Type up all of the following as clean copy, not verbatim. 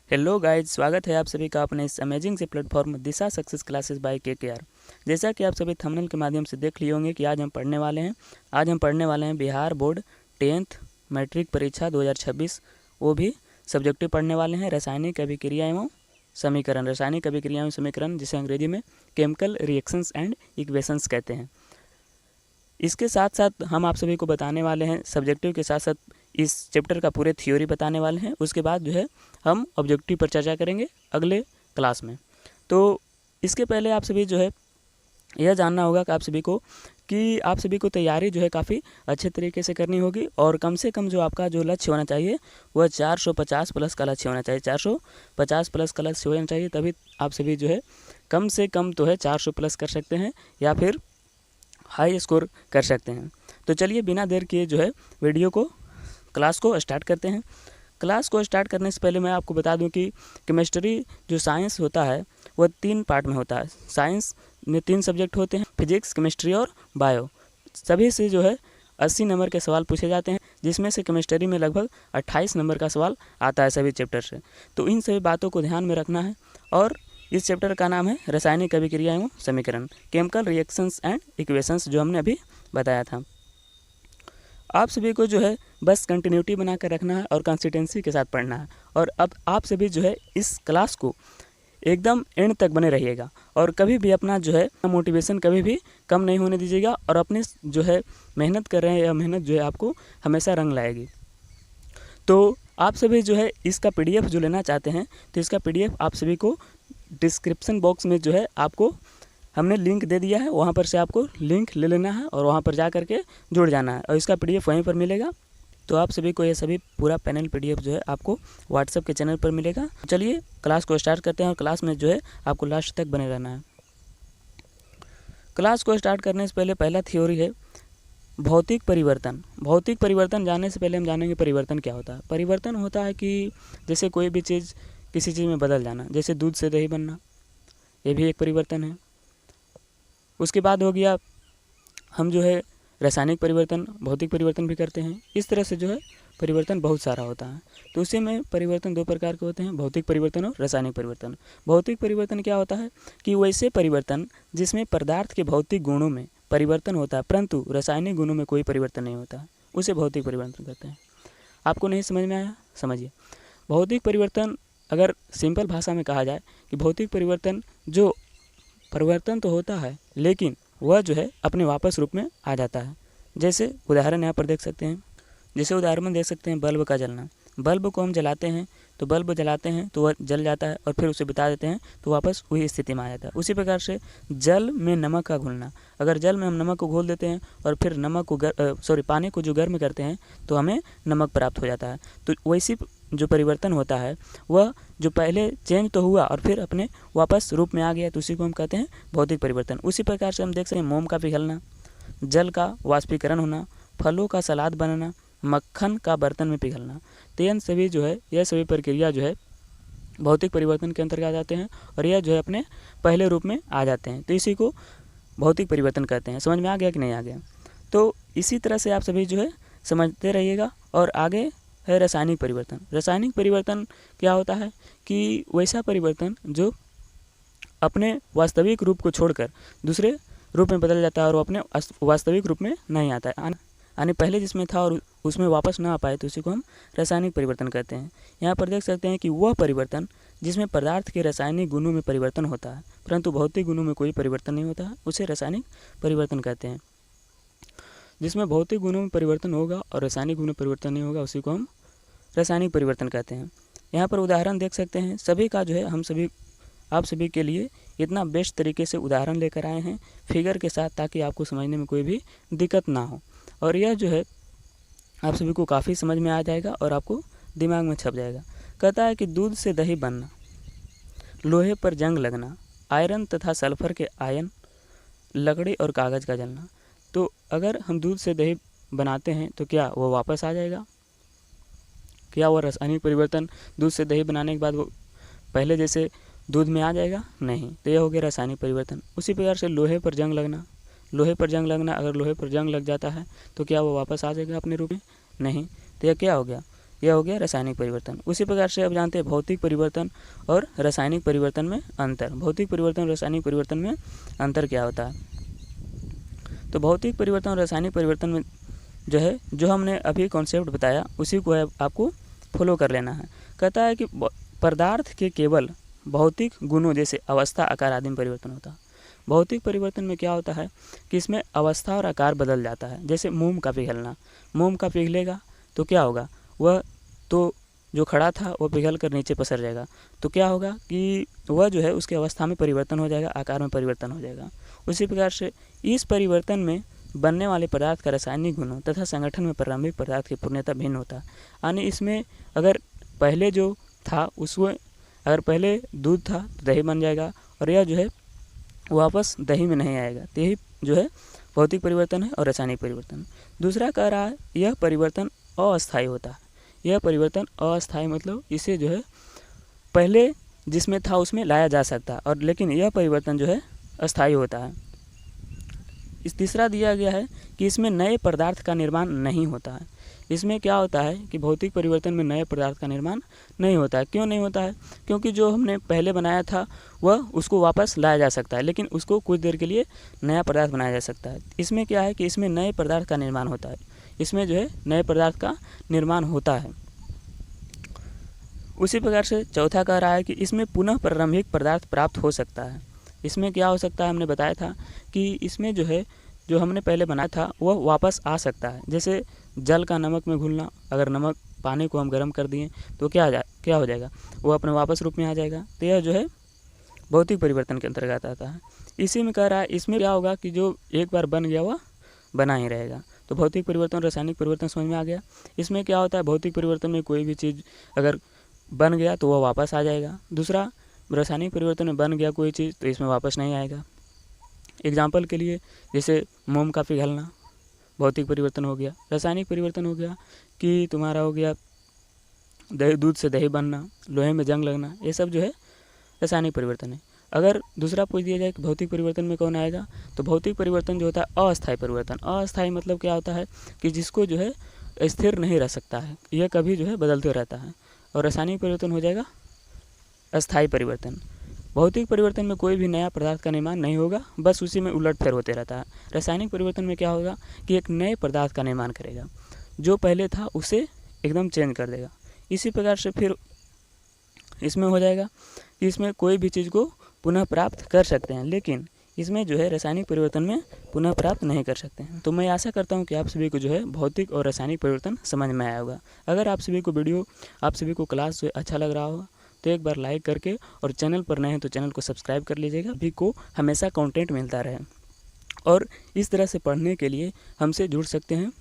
Hello guys, स्वागत है आप सभी का अपने इस अमेजिंग से प्लेटफॉर्म दिशा सक्सेस क्लासेस बाय KKR। जैसा कि आप सभी थंबनेल के माध्यम से देख लिए होंगे कि आज हम पढ़ने वाले हैं बिहार बोर्ड 10th मैट्रिक परीक्षा 2026। वो भी सब्जेक्टिव पढ़ने वाले हैं रासायनिक अभिक्रिया एवं समीकरण, जिसे अंग्रेजी में केमिकल रिएक्शंस एंड इक्वेशंस कहते हैं। इसके साथ साथ हम आप सभी को बताने वाले हैं सब्जेक्टिव के साथ साथ इस चैप्टर का पूरे थ्योरी बताने वाले हैं। उसके बाद जो है हम ऑब्जेक्टिव पर चर्चा करेंगे अगले क्लास में। तो इसके पहले आप सभी जो है यह जानना होगा कि आप सभी को तैयारी जो है काफ़ी अच्छे तरीके से करनी होगी और कम से कम जो आपका जो लक्ष्य होना चाहिए वह 450 प्लस का लक्ष्य होना चाहिए। 450 प्लस का लक्ष्य होना चाहिए, तभी आप सभी जो है कम से कम तो है 400 प्लस कर सकते हैं या फिर हाई स्कोर कर सकते हैं। तो चलिए बिना देर किए जो है क्लास को स्टार्ट करते हैं। क्लास को स्टार्ट करने से पहले मैं आपको बता दूं कि केमिस्ट्री जो साइंस होता है वह 3 पार्ट में होता है। साइंस में 3 सब्जेक्ट होते हैं, फिजिक्स, केमिस्ट्री और बायो। सभी से जो है 80 नंबर के सवाल पूछे जाते हैं, जिसमें से केमिस्ट्री में लगभग 28 नंबर का सवाल आता है सभी चैप्टर से। तो इन सभी बातों को ध्यान में रखना है। और इस चैप्टर का नाम है रासायनिक अभिक्रिया एवं समीकरण, केमिकल रिएक्शंस एंड इक्वेशंस, जो हमने अभी बताया था। आप सभी को जो है बस कंटिन्यूटी बना कर रखना है और कंसिस्टेंसी के साथ पढ़ना है। और अब आप सभी जो है इस क्लास को एकदम एंड तक बने रहिएगा और कभी भी अपना जो है मोटिवेशन कभी भी कम नहीं होने दीजिएगा और अपने जो है मेहनत कर रहे हैं यह मेहनत जो है आपको हमेशा रंग लाएगी। तो आप सभी जो है इसका PDF जो लेना चाहते हैं तो इसका PDF आप सभी को डिस्क्रिप्शन बॉक्स में जो है आपको हमने लिंक दे दिया है, वहाँ पर से आपको लिंक ले लेना है और वहाँ पर जा कर के जुड़ जाना है और इसका PDF वहीं पर मिलेगा। तो आप सभी को ये सभी पूरा पैनल PDF जो है आपको व्हाट्सएप के चैनल पर मिलेगा। चलिए क्लास को स्टार्ट करते हैं और क्लास में जो है आपको लास्ट तक बने रहना है। क्लास को स्टार्ट करने से पहले पहला थ्योरी है भौतिक परिवर्तन। भौतिक परिवर्तन जानने से पहले हम जानेंगे परिवर्तन क्या होता है। परिवर्तन होता है कि जैसे कोई भी चीज़ किसी चीज़ में बदल जाना, जैसे दूध से दही बनना, ये भी एक परिवर्तन है। उसके बाद हो गया हम जो है रासायनिक परिवर्तन, भौतिक परिवर्तन भी करते हैं। इस तरह से जो है परिवर्तन बहुत सारा होता है। तो उसी में परिवर्तन 2 प्रकार के होते हैं, भौतिक परिवर्तन और रासायनिक परिवर्तन। भौतिक परिवर्तन क्या होता है कि वैसे परिवर्तन जिसमें पदार्थ के भौतिक गुणों में परिवर्तन होता है परंतु रासायनिक गुणों में कोई परिवर्तन नहीं होता है, उसे भौतिक परिवर्तन कहते हैं। आपको नहीं समझ में आया? समझिए। भौतिक परिवर्तन अगर सिंपल भाषा में कहा जाए कि भौतिक परिवर्तन जो परिवर्तन तो होता है लेकिन वह जो है अपने वापस रूप में आ जाता है। जैसे उदाहरण यहाँ पर देख सकते हैं, बल्ब का जलना। बल्ब को हम जलाते हैं तो वह जल जाता है और फिर उसे बिता देते हैं तो वापस वही स्थिति में आ जाता है। उसी प्रकार से जल में नमक का घुलना, अगर जल में हम नमक को घोल देते हैं और फिर पानी को जो गर्म करते हैं तो हमें नमक प्राप्त हो जाता है। तो वैसी जो परिवर्तन होता है वह जो पहले चेंज तो हुआ और फिर अपने वापस रूप में आ गया, तो उसी को हम कहते हैं भौतिक परिवर्तन। उसी प्रकार से हम देख सकते हैं मोम का पिघलना, जल का वाष्पीकरण होना, फलों का सलाद बनाना, मक्खन का बर्तन में पिघलना। तो यह सभी प्रक्रिया जो है भौतिक परिवर्तन के अंतर्गत आ जाते हैं और यह जो है अपने पहले रूप में आ जाते हैं। तो इसी को भौतिक परिवर्तन कहते हैं। समझ में आ गया कि नहीं आ गया? तो इसी तरह से आप सभी जो है समझते रहिएगा। और आगे है रासायनिक परिवर्तन। रासायनिक परिवर्तन क्या होता है कि वैसा परिवर्तन जो अपने वास्तविक रूप को छोड़कर दूसरे रूप में बदल जाता है और वो अपने वास्तविक रूप में नहीं आता है, यानी पहले जिसमें था और उसमें वापस ना आ पाए, तो उसी को हम रासायनिक परिवर्तन कहते हैं। यहाँ पर देख सकते हैं कि वह परिवर्तन जिसमें पदार्थ के रासायनिक गुणों में परिवर्तन होता है परंतु भौतिक गुणों में कोई परिवर्तन नहीं होता है, उसे रासायनिक परिवर्तन कहते हैं। जिसमें भौतिक गुणों में परिवर्तन होगा और रासायनिक गुणों में परिवर्तन नहीं होगा, उसी को हम रासायनिक परिवर्तन कहते हैं। यहाँ पर उदाहरण देख सकते हैं सभी का जो है आप सभी के लिए इतना बेस्ट तरीके से उदाहरण लेकर आए हैं फिगर के साथ, ताकि आपको समझने में कोई भी दिक्कत ना हो। और यह जो है आप सभी को काफ़ी समझ में आ जाएगा और आपको दिमाग में छप जाएगा। कहता है कि दूध से दही बनना, लोहे पर जंग लगना, आयरन तथा सल्फर के आयन, लकड़ी और कागज़ का जलना। तो अगर हम दूध से दही बनाते हैं तो क्या वो वापस आ जाएगा? क्या वो रासायनिक परिवर्तन दूध से दही बनाने के बाद वो पहले जैसे दूध में आ जाएगा? नहीं। तो यह हो गया रासायनिक परिवर्तन। उसी प्रकार से लोहे पर जंग लगना, अगर लोहे पर जंग लग जाता है तो क्या वो वापस आ जाएगा अपने रूप में? नहीं। तो यह क्या हो गया? यह हो गया रासायनिक परिवर्तन। उसी प्रकार से अब जानते हैं भौतिक परिवर्तन और रासायनिक परिवर्तन में अंतर। भौतिक परिवर्तन और रासायनिक परिवर्तन में अंतर क्या होता है? तो भौतिक परिवर्तन और रासायनिक परिवर्तन में जो है, जो हमने अभी कॉन्सेप्ट बताया उसी को आपको फॉलो कर लेना है। कहता है कि पदार्थ के केवल भौतिक गुणों जैसे अवस्था, आकार आदि में परिवर्तन होता है। भौतिक परिवर्तन में क्या होता है कि इसमें अवस्था और आकार बदल जाता है। जैसे मोम का पिघलना, मोम का पिघलेगा तो क्या होगा, वह तो जो खड़ा था वो पिघल कर नीचे पसर जाएगा, तो क्या होगा कि वह जो है उसकी अवस्था में परिवर्तन हो जाएगा, आकार में परिवर्तन हो जाएगा। उसी प्रकार से इस परिवर्तन में बनने वाले पदार्थ का रासायनिक गुणों तथा संगठन में प्रारंभिक पदार्थ की पूर्णतः भिन्न होता है। यानी इसमें अगर पहले जो था उसमें अगर पहले दूध था तो दही बन जाएगा, और यह जो है वापस दही में नहीं आएगा। तो यही जो है भौतिक परिवर्तन है और रासायनिक परिवर्तन। दूसरा कह रहा है यह परिवर्तन अस्थायी होता है। यह परिवर्तन अस्थायी मतलब इसे जो है पहले जिसमें था उसमें लाया जा सकता है, और लेकिन यह परिवर्तन जो है अस्थायी होता है। इस तीसरा दिया गया है कि इसमें नए पदार्थ का निर्माण नहीं होता है। इसमें क्या होता है कि भौतिक परिवर्तन में नए पदार्थ का निर्माण नहीं होता है। क्यों नहीं होता है? क्योंकि जो हमने पहले बनाया था वह उसको वापस लाया जा सकता है, लेकिन उसको कुछ देर के लिए नया पदार्थ बनाया जा सकता है। इसमें क्या है कि इसमें नए पदार्थ का निर्माण होता है। इसमें जो है नए पदार्थ का निर्माण होता है। उसी प्रकार से चौथा कह रहा है कि इसमें पुनः प्रारंभिक पदार्थ प्राप्त हो सकता है। इसमें क्या हो सकता है, हमने बताया था कि इसमें जो है जो हमने पहले बनाया था वह वापस आ सकता है। जैसे जल का नमक में घुलना, अगर नमक पानी को हम गर्म कर दिए तो क्या हो जाएगा, वो अपने वापस रूप में आ जाएगा। तो यह जो है भौतिक परिवर्तन के अंतर्गत आता है। इसी में कह रहा है इसमें क्या होगा कि जो एक बार बन गया वह बना ही रहेगा। तो भौतिक परिवर्तन रासायनिक परिवर्तन समझ में आ गया। इसमें क्या होता है, भौतिक परिवर्तन में कोई भी चीज़ अगर बन गया तो वह वापस आ जाएगा। दूसरा, रासायनिक परिवर्तन में बन गया कोई चीज़ तो इसमें वापस नहीं आएगा। एग्जाम्पल के लिए जैसे मोम का पिघलना भौतिक परिवर्तन हो गया। रासायनिक परिवर्तन हो गया कि तुम्हारा हो गया दूध से दही बनना, लोहे में जंग लगना, ये सब जो है रासायनिक परिवर्तन है। अगर दूसरा पूछ दिया जाए कि भौतिक परिवर्तन में कौन आएगा, तो भौतिक परिवर्तन जो होता है अस्थायी परिवर्तन। अस्थायी मतलब क्या होता है कि जिसको जो है स्थिर नहीं रह सकता है, यह कभी जो है बदलते रहता है। और रासायनिक परिवर्तन हो जाएगा अस्थायी परिवर्तन। भौतिक परिवर्तन में कोई भी नया पदार्थ का निर्माण नहीं होगा, बस उसी में उलटफेर होते रहता है। रासायनिक परिवर्तन में क्या होगा कि एक नए पदार्थ का निर्माण करेगा, जो पहले था उसे एकदम चेंज कर देगा। इसी प्रकार से फिर इसमें हो जाएगा कि इसमें कोई भी चीज़ को पुनः प्राप्त कर सकते हैं, लेकिन इसमें जो है रासायनिक परिवर्तन में पुनः प्राप्त नहीं कर सकते हैं। तो मैं आशा करता हूं कि आप सभी को जो है भौतिक और रासायनिक परिवर्तन समझ में आया होगा। अगर आप सभी को क्लास जो अच्छा लग रहा होगा तो एक बार लाइक करके, और चैनल पर नए हैं तो चैनल को सब्सक्राइब कर लीजिएगा। सभी को हमेशा कंटेंट मिलता रहे, और इस तरह से पढ़ने के लिए हमसे जुड़ सकते हैं।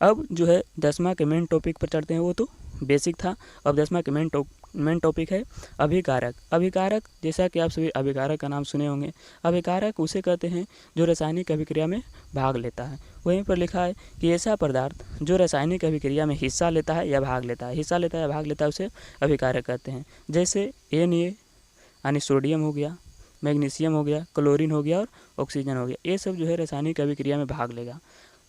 अब जो है 10वां के मेन टॉपिक पर चढ़ते हैं। वो तो बेसिक था। अब 10वां के मेन टॉपिक है अभिकारक। अभिकारक, जैसा कि आप सभी अभिकारक का नाम सुने होंगे। अभिकारक उसे कहते हैं जो रासायनिक अभिक्रिया में भाग लेता है। वहीं पर लिखा है कि ऐसा पदार्थ जो रासायनिक अभिक्रिया में हिस्सा लेता है या भाग लेता है उसे अभिकारक कहते हैं। जैसे Na यानी सोडियम हो गया, मैग्नीशियम हो गया, क्लोरीन हो गया और ऑक्सीजन हो गया, ये सब जो है रासायनिक अभिक्रिया में भाग लेगा।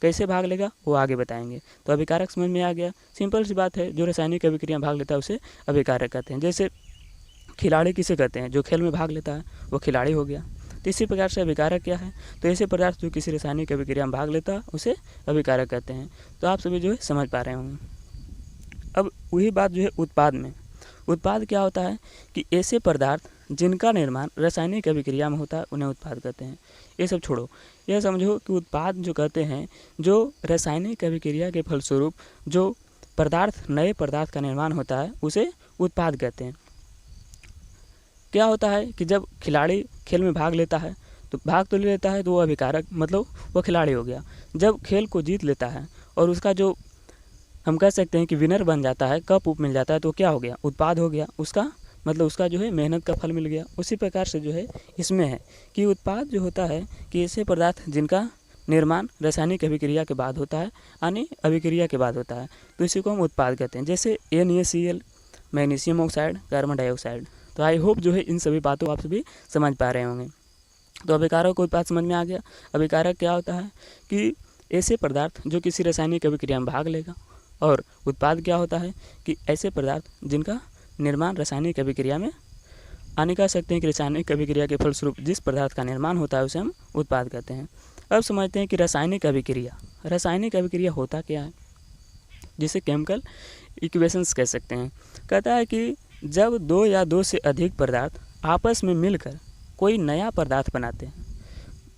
कैसे भाग लेगा वो आगे बताएंगे। तो अभिकारक समझ में आ गया। सिंपल सी बात है, जो रासायनिक अभिक्रिया में भाग लेता है उसे अभिकारक कहते हैं। जैसे खिलाड़ी किसे कहते हैं, जो खेल में भाग लेता है वो खिलाड़ी हो गया। तो इसी प्रकार से अभिकारक क्या है, तो ऐसे पदार्थ जो किसी रासायनिक अभिक्रिया में भाग लेता है उसे अभिकारक कहते हैं। तो आप सभी जो है समझ पा रहे होंगे। अब वही बात जो है उत्पाद में। उत्पाद क्या होता है कि ऐसे पदार्थ जिनका निर्माण रासायनिक अभिक्रिया में होता है उन्हें उत्पाद कहते हैं। ये सब छोड़ो, यह समझो कि उत्पाद जो कहते हैं जो रासायनिक अभिक्रिया के फलस्वरूप जो नए पदार्थ का निर्माण होता है उसे उत्पाद कहते हैं। क्या होता है कि जब खिलाड़ी खेल में भाग लेता है तो भाग तो ले लेता है, तो वो अभिकारक मतलब वो खिलाड़ी हो गया। जब खेल को जीत लेता है और उसका जो हम कह सकते हैं कि विनर बन जाता है, कप उप मिल जाता है, तो क्या हो गया, उत्पाद हो गया। उसका मतलब उसका जो है मेहनत का फल मिल गया। उसी प्रकार से जो है इसमें है कि उत्पाद जो होता है कि ऐसे पदार्थ जिनका निर्माण रासायनिक अभिक्रिया के बाद होता है, यानी अभिक्रिया के बाद होता है, तो इसी को हम उत्पाद कहते हैं। जैसे NaCl, magnesium oxide, carbon dioxide. तो आई होप जो है इन सभी बातों को आप सभी समझ पा रहे होंगे। तो अभिकारक का उत्पाद समझ में आ गया। अभिकारक क्या होता है कि ऐसे पदार्थ जो किसी रासायनिक अभिक्रिया में भाग लेगा और उत्पाद क्या होता है कि ऐसे पदार्थ जिनका निर्माण रासायनिक अभिक्रिया में आने कह सकते हैं कि रासायनिक अभिक्रिया के फलस्वरूप जिस पदार्थ का निर्माण होता है उसे हम उत्पाद कहते हैं। अब समझते हैं कि रासायनिक अभिक्रिया होता क्या है, जिसे केमिकल इक्वेशंस कह सकते हैं। कहता है कि जब दो या दो से अधिक पदार्थ आपस में मिलकर कोई नया पदार्थ बनाते हैं,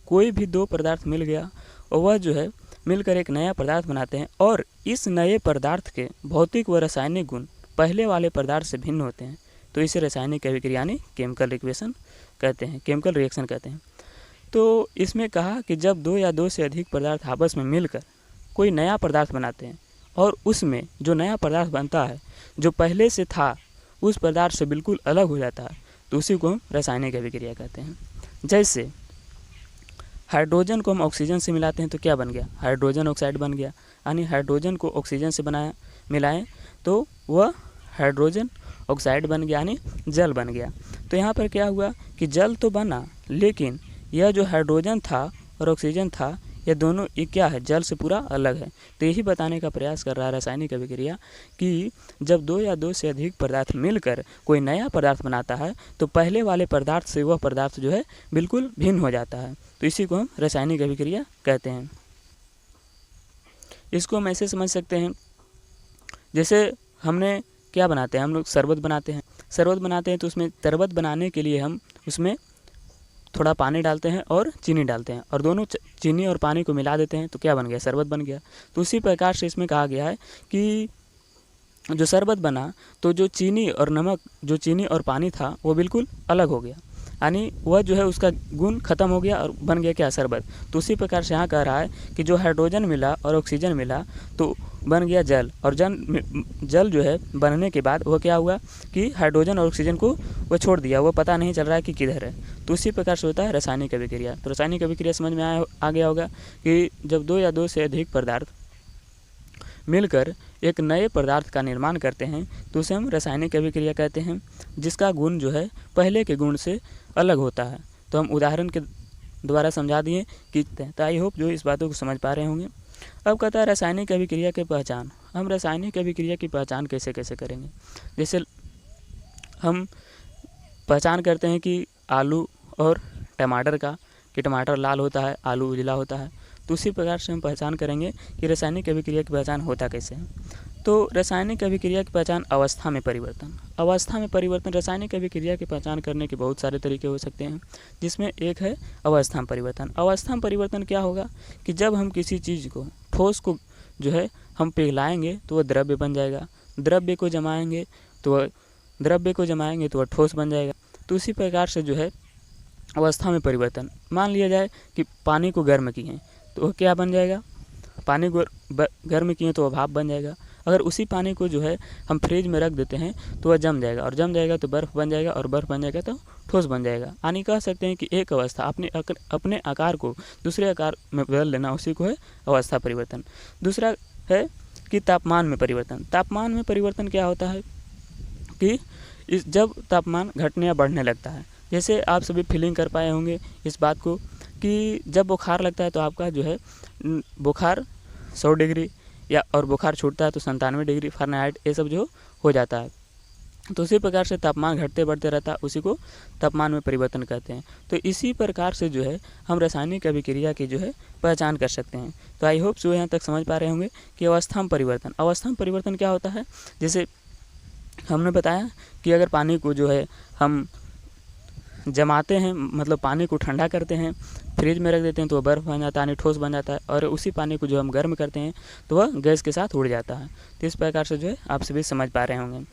कोई भी दो पदार्थ मिल गया और वह जो है मिलकर एक नया पदार्थ बनाते हैं और इस नए पदार्थ के भौतिक व रासायनिक गुण पहले वाले पदार्थ से भिन्न होते हैं, तो इसे रासायनिक अभिक्रिया यानी केमिकल इक्वेशन कहते हैं, केमिकल रिएक्शन कहते हैं। तो इसमें कहा कि जब दो या दो से अधिक पदार्थ आपस में मिलकर कोई नया पदार्थ बनाते हैं और उसमें जो नया पदार्थ बनता है जो पहले से था उस पदार्थ से बिल्कुल अलग हो जाता है, तो उसी को हम रासायनिक अभिक्रिया कहते हैं। जैसे हाइड्रोजन को हम ऑक्सीजन से मिलाते हैं तो क्या बन गया, हाइड्रोजन ऑक्साइड बन गया, यानी हाइड्रोजन को ऑक्सीजन से मिलाएं तो वह हाइड्रोजन ऑक्साइड बन गया, यानी जल बन गया। तो यहाँ पर क्या हुआ कि जल तो बना, लेकिन यह जो हाइड्रोजन था और ऑक्सीजन था ये दोनों ये क्या है, जल से पूरा अलग है। तो यही बताने का प्रयास कर रहा है रासायनिक अभिक्रिया कि जब दो या दो से अधिक पदार्थ मिलकर कोई नया पदार्थ बनाता है तो पहले वाले पदार्थ से वह पदार्थ जो है बिल्कुल भिन्न हो जाता है, तो इसी को हम रासायनिक अभिक्रिया कहते हैं। इसको हम ऐसे समझ सकते हैं, जैसे हमने क्या बनाते हैं, हम लोग शरबत बनाते हैं तो उसमें शरबत बनाने के लिए हम उसमें थोड़ा पानी डालते हैं और चीनी डालते हैं और दोनों चीनी और पानी को मिला देते हैं तो क्या बन गया, शरबत बन गया। तो उसी प्रकार से इसमें कहा गया है कि जो शरबत बना तो जो चीनी और पानी था वो बिल्कुल अलग हो गया, यानी वह जो है उसका गुण खत्म हो गया और बन गया क्या, शरबत। तो उसी प्रकार से यहाँ कह रहा है कि जो हाइड्रोजन मिला और ऑक्सीजन मिला तो बन गया जल, और जल जो है बनने के बाद वह क्या हुआ कि हाइड्रोजन और ऑक्सीजन को वह छोड़ दिया, वह पता नहीं चल रहा है कि किधर है। तो उसी प्रकार से होता है रासायनिक अभिक्रिया। तो रासायनिक अभिक्रिया समझ में आ गया होगा कि जब दो या दो से अधिक पदार्थ मिलकर एक नए पदार्थ का निर्माण करते हैं तो उसे हम रासायनिक अभिक्रिया कहते हैं, जिसका गुण जो है पहले के गुण से अलग होता है। तो हम उदाहरण के द्वारा समझा दिए कि आई होप जो इस बातों को समझ पा रहे होंगे। अब कहता है रासायनिक अभिक्रिया की पहचान। हम रासायनिक अभिक्रिया की पहचान कैसे करेंगे, जैसे हम पहचान करते हैं कि आलू और टमाटर का, कि टमाटर लाल होता है, आलू उजला होता है, तो उसी प्रकार से हम पहचान करेंगे कि रासायनिक अभिक्रिया की पहचान होता कैसे है। तो रासायनिक अभिक्रिया की पहचान अवस्था में परिवर्तन। रासायनिक अभिक्रिया की पहचान करने के बहुत सारे तरीके हो सकते हैं, जिसमें एक है अवस्था में परिवर्तन। अवस्था में परिवर्तन क्या होगा कि जब हम किसी चीज़ को, ठोस को जो है हम पिघलाएंगे तो वह द्रव्य बन जाएगा, द्रव्य को जमाएंगे तो वह ठोस बन जाएगा। तो उसी प्रकार से जो है अवस्था में परिवर्तन, मान लिया जाए कि पानी को गर्म किए तो वह क्या बन जाएगा, पानी को गर्म किए तो वह भाप बन जाएगा। अगर उसी पानी को जो है हम फ्रिज में रख देते हैं तो वह जम जाएगा, और जम जाएगा तो बर्फ़ बन जाएगा, और बर्फ़ बन जाएगा तो ठोस बन जाएगा। यानी कह सकते हैं कि एक अवस्था अपने आकार को दूसरे आकार में बदल लेना, उसी को है अवस्था परिवर्तन। दूसरा है कि तापमान में परिवर्तन। तापमान में परिवर्तन क्या होता है कि जब तापमान घटने या बढ़ने लगता है, जैसे आप सभी फीलिंग कर पाए होंगे इस बात को कि जब बुखार लगता है तो आपका जो है बुखार 100 डिग्री या और बुखार छूटता है तो 97 डिग्री फ़ारेनहाइट ये सब जो हो जाता है। तो उसी प्रकार से तापमान घटते बढ़ते रहता है, उसी को तापमान में परिवर्तन कहते हैं। तो इसी प्रकार से जो है हम रासायनिक अभिक्रिया की जो है पहचान कर सकते हैं। तो आई होप जो यहाँ तक समझ पा रहे होंगे कि अवस्था में परिवर्तन क्या होता है। जैसे हमने बताया कि अगर पानी को जो है हम जमाते हैं, मतलब पानी को ठंडा करते हैं, फ्रिज में रख देते हैं तो वह बर्फ़ बन जाता है, यानी ठोस बन जाता है, और उसी पानी को जो हम गर्म करते हैं तो वह गैस के साथ उड़ जाता है। तो इस प्रकार से जो है आप सभी समझ पा रहे होंगे।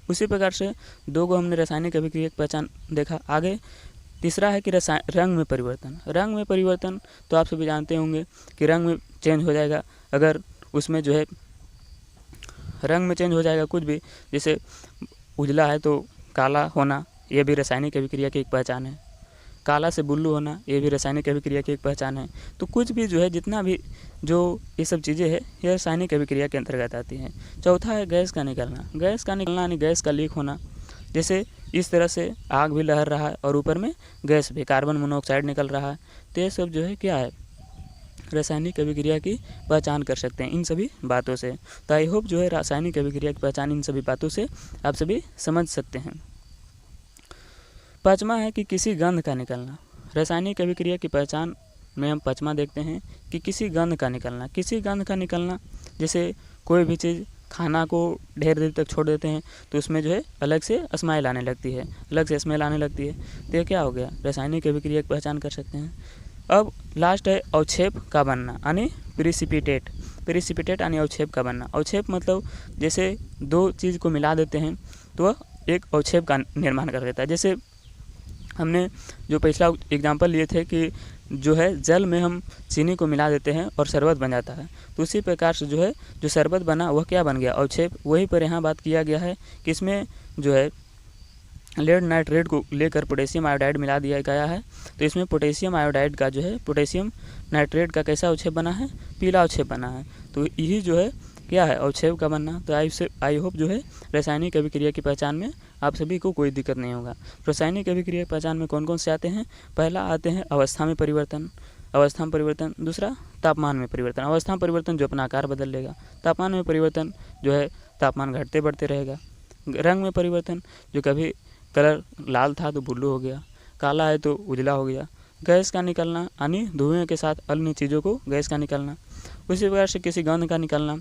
उसी प्रकार से दो को हमने रासायनिक अभिक्रिया की पहचान देखा। आगे तीसरा है कि रंग में परिवर्तन। तो आप सभी जानते होंगे कि रंग में चेंज हो जाएगा, अगर उसमें जो है रंग में चेंज हो जाएगा कुछ भी, जैसे उजला है तो काला होना, ये भी रासायनिक अभिक्रिया की एक पहचान है। काला से ब्लू होना, ये भी रासायनिक अभिक्रिया की एक पहचान है। तो कुछ भी जो है जितना भी जो ये सब चीज़ें हैं ये रासायनिक अभिक्रिया के अंतर्गत आती हैं। चौथा है गैस का निकलना यानी गैस का लीक होना। जैसे इस तरह से आग भी लहर रहा है और ऊपर में गैस भी, कार्बन मोनोऑक्साइड निकल रहा है। तो ये सब जो है क्या है, रासायनिक अभिक्रिया की पहचान कर सकते हैं इन सभी बातों से। तो आई होप जो है रासायनिक अभिक्रिया की पहचान इन सभी बातों से आप सभी समझ सकते हैं। पाँचवा है कि किसी गंध का निकलना। रासायनिक अभिक्रिया की पहचान में हम पाँचवा देखते हैं कि किसी गंध का निकलना। किसी गंध का निकलना, जैसे कोई भी चीज़ खाना को ढेर देर तक छोड़ देते हैं तो उसमें जो है अलग से स्मेल आने लगती है, अलग से स्मेल आने लगती है। तो ये क्या हो गया, रासायनिक अभिक्रिया की पहचान कर सकते हैं। अब लास्ट है अवक्षेप का बनना यानी प्रिसिपिटेट। प्रिसिपिटेट यानी अवक्षेप का बनना। अवक्षेप मतलब जैसे दो चीज़ को मिला देते हैं तो वह एक अवक्षेप का निर्माण कर देता है। जैसे हमने जो पिछला एग्जाम्पल लिए थे कि जो है जल में हम चीनी को मिला देते हैं और शरबत बन जाता है, तो उसी प्रकार से जो है जो शरबत बना वह क्या बन गया, अवक्षेप। वहीं पर यहाँ बात किया गया है कि इसमें जो है लेड नाइट्रेट को लेकर पोटेशियम आयोडाइड मिला दिया गया है, तो इसमें पोटेशियम आयोडाइड का जो है पोटेशियम नाइट्रेट का कैसा अवक्षेप बना है, पीला अवक्षेप बना है। तो यही जो है क्या है, अवक्षेप का बनना। तो आई होप जो है रासायनिक अभिक्रिया की पहचान में आप सभी को कोई दिक्कत नहीं होगा। रासायनिक अभिक्रिया की पहचान में कौन कौन से आते हैं, पहला आते हैं अवस्था में परिवर्तन, अवस्था में परिवर्तन। दूसरा तापमान में परिवर्तन, अवस्था में परिवर्तन जो अपना आकार बदल लेगा। तापमान में परिवर्तन जो है तापमान घटते बढ़ते रहेगा। रंग में परिवर्तन, जो कभी कलर लाल था तो ब्लू हो गया, काला है तो उजला हो गया। गैस का निकलना यानी धुएं के साथ अन्य चीज़ों को गैस का निकलना। उसी प्रकार से किसी गंध का निकलना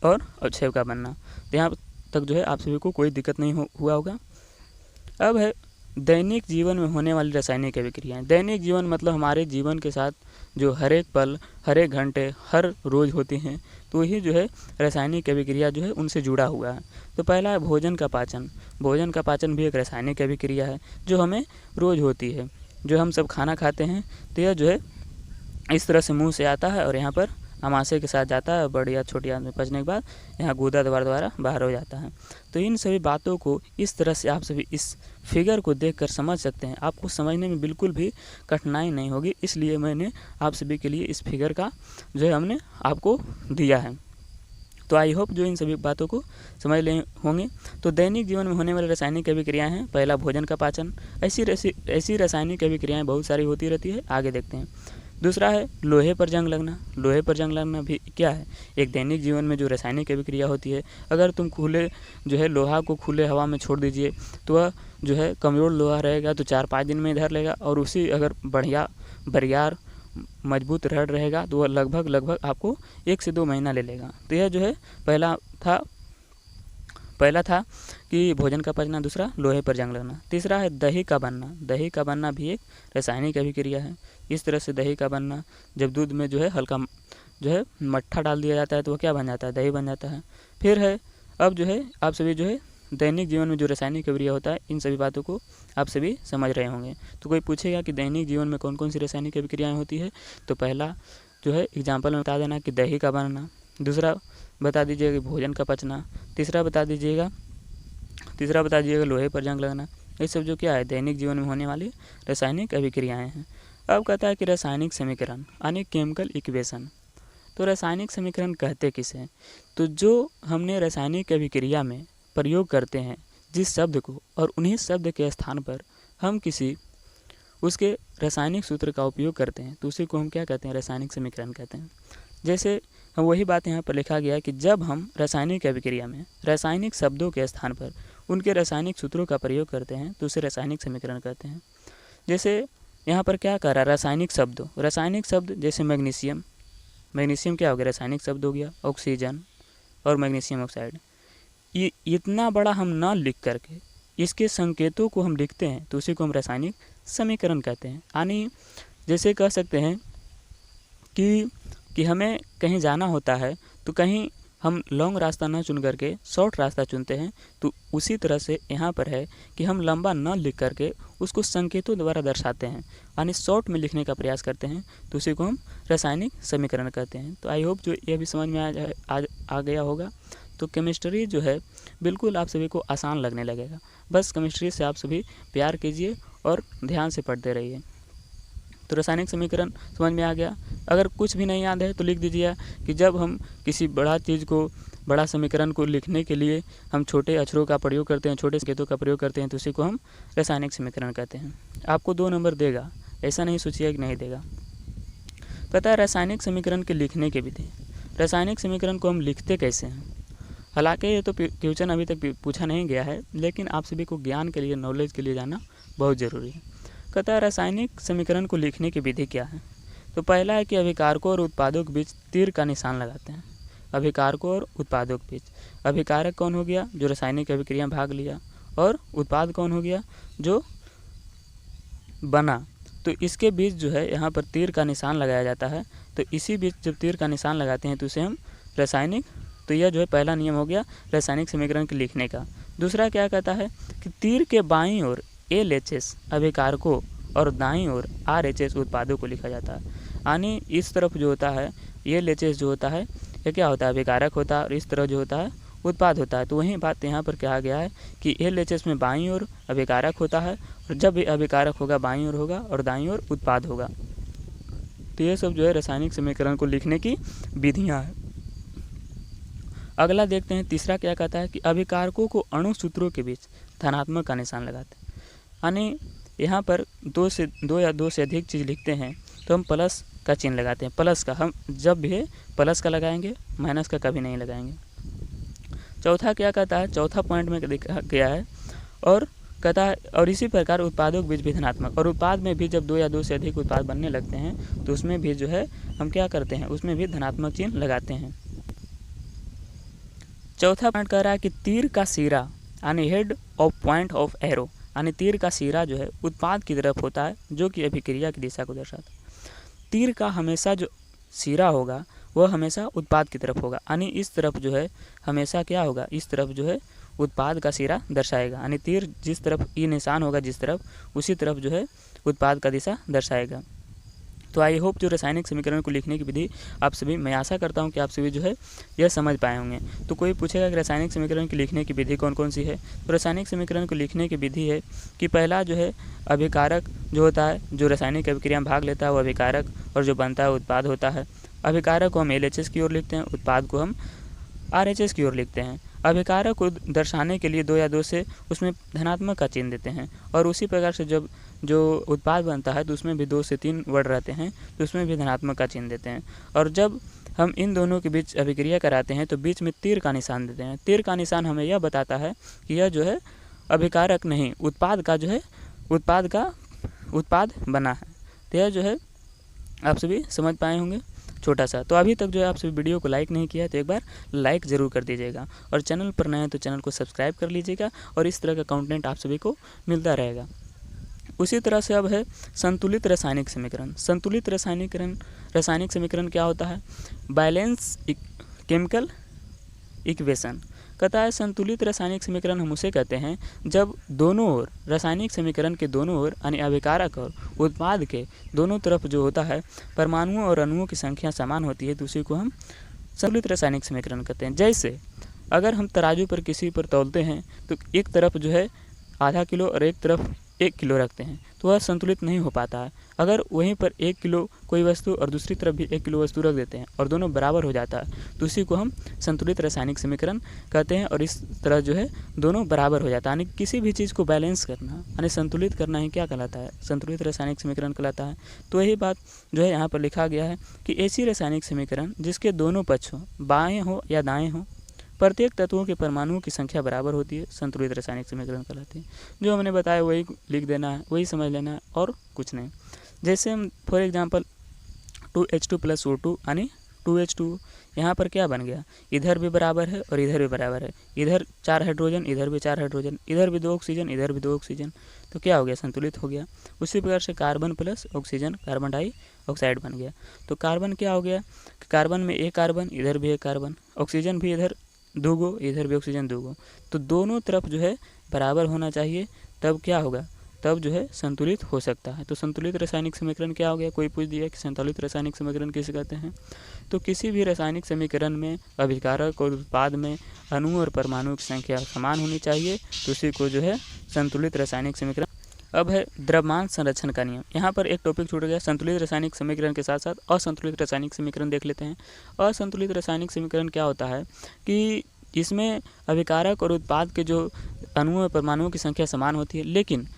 और अवक्षेप का बनना। तो यहाँ तक जो है आप सभी को कोई दिक्कत नहीं हुआ होगा। अब है दैनिक जीवन में होने वाली रासायनिक अभिक्रियाएँ। दैनिक जीवन मतलब हमारे जीवन के साथ जो हर एक पल, हर एक घंटे, हर रोज़ होती हैं, तो यही जो है रासायनिक अभिक्रिया जो है उनसे जुड़ा हुआ है। तो पहला है भोजन का पाचन। भोजन का पाचन भी एक रासायनिक अभिक्रिया है जो हमें रोज़ होती है। जो हम सब खाना खाते हैं तो यह जो है इस तरह से मुंह से आता है और यहाँ पर आमाशय के साथ जाता है, बड़ी या छोटी आंत में पचने के बाद यहाँ गुदा द्वारा बाहर हो जाता है। तो इन सभी बातों को इस तरह से आप सभी इस फिगर को देखकर समझ सकते हैं। आपको समझने में बिल्कुल भी कठिनाई नहीं होगी, इसलिए मैंने आप सभी के लिए इस फिगर का जो है हमने आपको दिया है। तो आई होप जो इन सभी बातों को समझ ले होंगे। तो दैनिक जीवन में होने वाले रासायनिक अभिक्रियाएँ हैं, पहला भोजन का पाचन। ऐसी रासायनिक अभिक्रियाएँ बहुत सारी होती रहती है, आगे देखते हैं। दूसरा है लोहे पर जंग लगना। लोहे पर जंग लगना भी क्या है, एक दैनिक जीवन में जो रासायनिक अभिक्रिया होती है। अगर तुम खुले जो है लोहा को खुले हवा में छोड़ दीजिए तो वह जो है कमज़ोर लोहा रहेगा तो 4-5 दिन में धर लेगा, और उसी अगर बढ़िया बरियार मजबूत रड रहेगा तो वह लगभग आपको 1 से 2 महीना ले लेगा। तो यह जो है पहला था कि भोजन का पचना, दूसरा लोहे पर जंग लगना। तीसरा है दही का बनना। दही का बनना भी एक रासायनिक अभिक्रिया है। इस तरह से दही का बनना, जब दूध में जो है हल्का जो है मट्ठा डाल दिया जाता है तो वह क्या बन जाता है, दही बन जाता है। फिर है अब जो है आप सभी जो है दैनिक जीवन में जो रासायनिक अभिक्रिया होता है, इन सभी बातों को आप सभी समझ रहे होंगे। तो कोई पूछेगा कि दैनिक जीवन में कौन कौन सी रासायनिक अभिक्रियाएँ होती है, तो पहला जो है एग्जाम्पल में बता देना कि दही का बनना, दूसरा बता दीजिएगा कि भोजन का पचना, तीसरा बता दीजिएगा लोहे पर जंग लगना। ये सब जो क्या है दैनिक जीवन में होने वाली रासायनिक अभिक्रियाएँ हैं। अब कहता है कि रासायनिक समीकरण यानी केमिकल इक्वेशन। तो रासायनिक समीकरण कहते किसे हैं, तो जो हमने रासायनिक अभिक्रिया में प्रयोग करते हैं जिस शब्द को, और उन्हीं शब्द के स्थान पर हम किसी उसके रासायनिक सूत्र का उपयोग करते हैं तो उसी को हम क्या कहते हैं, रासायनिक समीकरण कहते हैं। जैसे हम वही बात यहाँ पर लिखा गया है कि जब हम रासायनिक अभिक्रिया में रासायनिक शब्दों के स्थान पर उनके रासायनिक सूत्रों का प्रयोग करते हैं तो उसे रासायनिक समीकरण कहते हैं। जैसे यहाँ पर क्या कह रहा है, रासायनिक शब्द जैसे मैग्नीशियम क्या हो गया, रासायनिक शब्द हो गया। ऑक्सीजन और मैग्नीशियम ऑक्साइड, ये इतना बड़ा हम ना लिख करके इसके संकेतों को हम लिखते हैं तो उसी को हम रासायनिक समीकरण कहते हैं। यानी जैसे कह सकते हैं कि हमें कहीं जाना होता है तो कहीं हम लॉन्ग रास्ता ना चुन करके शॉर्ट रास्ता चुनते हैं, तो उसी तरह से यहाँ पर है कि हम लंबा न लिख करके उसको संकेतों द्वारा दर्शाते हैं, यानी शॉर्ट में लिखने का प्रयास करते हैं तो उसी को हम रासायनिक समीकरण कहते हैं। तो आई होप जो ये भी समझ में आ गया होगा। तो केमिस्ट्री जो है बिल्कुल आप सभी को आसान लगने लगेगा। बस केमिस्ट्री से आप सभी प्यार कीजिए और ध्यान से पढ़ते रहिए। तो रासायनिक समीकरण समझ में आ गया। अगर कुछ भी नहीं याद है तो लिख दीजिए कि जब हम किसी बड़ा समीकरण को लिखने के लिए हम छोटे अक्षरों का प्रयोग करते हैं, छोटे संकेतों का प्रयोग करते हैं तो उसी को हम रासायनिक समीकरण कहते हैं। आपको 2 नंबर देगा, ऐसा नहीं सोचिए कि नहीं देगा। कहता है रासायनिक समीकरण के लिखने की विधि। रासायनिक समीकरण को हम लिखते कैसे हैं? हालांकि ये तो क्वेश्चन अभी तक पूछा नहीं गया है, लेकिन आप सभी को ज्ञान के लिए, नॉलेज के लिए जानना बहुत ज़रूरी है। कहता है रासायनिक समीकरण को लिखने की विधि क्या है? तो पहला है कि अभिकारकों और उत्पादों के बीच तीर का निशान लगाते हैं। अभिकारकों और उत्पादों के बीच, अभिकारक कौन हो गया? जो रासायनिक अभिक्रिया में भाग लिया, और उत्पाद कौन हो गया? जो बना। तो इसके बीच जो है यहाँ पर तीर का निशान लगाया जाता है। तो इसी बीच जब तीर का निशान लगाते हैं तो उसे हम रासायनिक, तो यह जो है पहला नियम हो गया रासायनिक समीकरण के लिखने का। दूसरा क्या कहता है कि तीर के बाईं ओर LHS अभिकारकों और दाईं ओर RHS उत्पादों को लिखा जाता है। यानी इस तरफ जो होता है LHS जो होता है ये क्या होता है? अभिकारक होता है, और इस तरफ जो होता है उत्पाद होता है। तो वही बात यहाँ पर कहा गया है कि LHS में बाईं ओर अभिकारक होता है, और जब भी अभिकारक होगा बाईं ओर होगा और दाईं ओर उत्पाद होगा। तो ये सब जो है रासायनिक समीकरण को लिखने की विधियाँ हैं। अगला देखते हैं, तीसरा क्या कहता है कि अभिकारकों को अणु सूत्रों के बीच धनात्मक का निशान लगाते हैं। यानी यहाँ पर दो या दो से अधिक चीज़ लिखते हैं तो हम प्लस का चिन्ह लगाते हैं। प्लस का हम जब भी प्लस का लगाएंगे, माइनस का कभी नहीं लगाएंगे। चौथा क्या कहता है? चौथा पॉइंट में देखा गया है और कहता है और इसी प्रकार उत्पादों के बीच भी धनात्मक, और उत्पाद में भी जब दो या दो से अधिक उत्पाद बनने लगते हैं तो उसमें भी जो है हम क्या करते हैं? उसमें भी धनात्मक चिन्ह लगाते हैं। चौथा पॉइंट कह रहा है कि तीर का सिरा यानी head of point of arrow, यानी तीर का सिरा जो है उत्पाद की तरफ होता है, जो कि अभिक्रिया की दिशा को दर्शाता है। तीर का हमेशा जो सिरा होगा वह हमेशा उत्पाद की तरफ होगा, यानी इस तरफ जो है हमेशा क्या होगा? इस तरफ जो है उत्पाद का सिरा दर्शाएगा। यानी तीर जिस तरफ ई निशान होगा जिस तरफ, उसी तरफ जो है उत्पाद का दिशा दर्शाएगा। तो आई होप जो रासायनिक समीकरण को लिखने की विधि आप सभी, मैं आशा करता हूं कि आप सभी जो है यह समझ पाए होंगे। तो कोई पूछेगा कि रासायनिक समीकरण की लिखने की विधि कौन कौन सी है? तो रासायनिक समीकरण को लिखने की विधि है कि पहला जो है अभिकारक जो होता है, जो रासायनिक अभिक्रिया में भाग लेता है वो अभिकारक, और जो बनता है उत्पाद होता है। अभिकारक को हम LHS की ओर लिखते हैं, उत्पाद को हम RHS की ओर लिखते हैं। अभिकारक को दर्शाने के लिए दो या दो से उसमें धनात्मक का चिन्ह देते हैं, और उसी प्रकार से जब जो उत्पाद बनता है तो उसमें भी 2 से 3 वर्ड रहते हैं तो उसमें भी धनात्मक का चिन्ह देते हैं। और जब हम इन दोनों के बीच अभिक्रिया कराते हैं तो बीच में तीर का निशान देते हैं। तीर का निशान हमें यह बताता है कि यह जो है अभिकारक नहीं, उत्पाद का जो है उत्पाद बना है। तो यह जो है आप सभी समझ पाए होंगे छोटा सा। तो अभी तक जो है आप सभी वीडियो को लाइक नहीं किया है तो एक बार लाइक ज़रूर कर दीजिएगा, और चैनल पर नए हैं तो चैनल को सब्सक्राइब कर लीजिएगा, और इस तरह का कंटेंट आप सभी को मिलता रहेगा। उसी तरह से अब है संतुलित रासायनिक समीकरण। संतुलित रासायनिक समीकरण क्या होता है? Balance chemical equation. कहता है संतुलित रासायनिक समीकरण हम उसे कहते हैं जब दोनों ओर, रासायनिक समीकरण के दोनों ओर यानी अभिकारक और उत्पाद के दोनों तरफ जो होता है परमाणुओं और अणुओं की संख्या समान होती है, तो उसी को हम संतुलित रासायनिक समीकरण कहते हैं। जैसे अगर हम तराजू पर किसी पर तौलते हैं तो एक तरफ जो है आधा किलो और एक तरफ 1 किलो रखते हैं तो वह संतुलित नहीं हो पाता है। अगर वहीं पर 1 किलो कोई वस्तु और दूसरी तरफ भी 1 किलो वस्तु रख देते हैं और दोनों बराबर हो जाता है तो उसी को हम संतुलित रासायनिक समीकरण कहते हैं। और इस तरह जो है दोनों बराबर हो जाता है, यानी किसी भी चीज़ को बैलेंस करना यानी संतुलित करना ही क्या कहलाता है? संतुलित रासायनिक समीकरण कहलाता है। तो यही बात जो है यहाँ पर लिखा गया है कि ऐसी रासायनिक समीकरण जिसके दोनों पक्ष हों, बाएँ हो या दाएँ हों, प्रत्येक तत्वों के परमाणुओं की संख्या बराबर होती है, संतुलित रासायनिक समीकरण कहलाती है। जो हमने बताया वही लिख देना है, वही समझ लेना है और कुछ नहीं। जैसे हम फॉर एग्जांपल 2H2 + O2 यानी 2H2, यहाँ पर क्या बन गया? इधर भी बराबर है और इधर भी बराबर है, इधर 4 हाइड्रोजन, इधर भी 4 हाइड्रोजन, इधर भी 2 ऑक्सीजन, इधर भी 2 ऑक्सीजन, तो क्या हो गया? संतुलित हो गया। उसी प्रकार से carbon plus oxygen carbon dioxide बन गया। तो कार्बन क्या हो गया? कार्बन में एक कार्बन, इधर भी एक कार्बन, ऑक्सीजन भी इधर 2 गो, इधर भी ऑक्सीजन 2 गो, तो दोनों तरफ जो है बराबर होना चाहिए, तब क्या होगा? तब जो है संतुलित हो सकता है। तो संतुलित रासायनिक समीकरण क्या हो गया? कोई पूछ दिया कि संतुलित रासायनिक समीकरण किसे कहते हैं? तो किसी भी रासायनिक समीकरण में अभिकारक और उत्पाद में अणु और परमाणु की संख्या समान होनी चाहिए, तो उसी को जो है संतुलित रासायनिक समीकरण। अब है द्रव्यमान संरक्षण का नियम। यहाँ पर एक टॉपिक छूट गया, संतुलित रासायनिक समीकरण के साथ साथ असंतुलित रासायनिक समीकरण देख लेते हैं। असंतुलित रासायनिक समीकरण क्या होता है कि इसमें अभिकारक और उत्पाद के जो अणुओं और परमाणुओं की संख्या समान होती है, लेकिन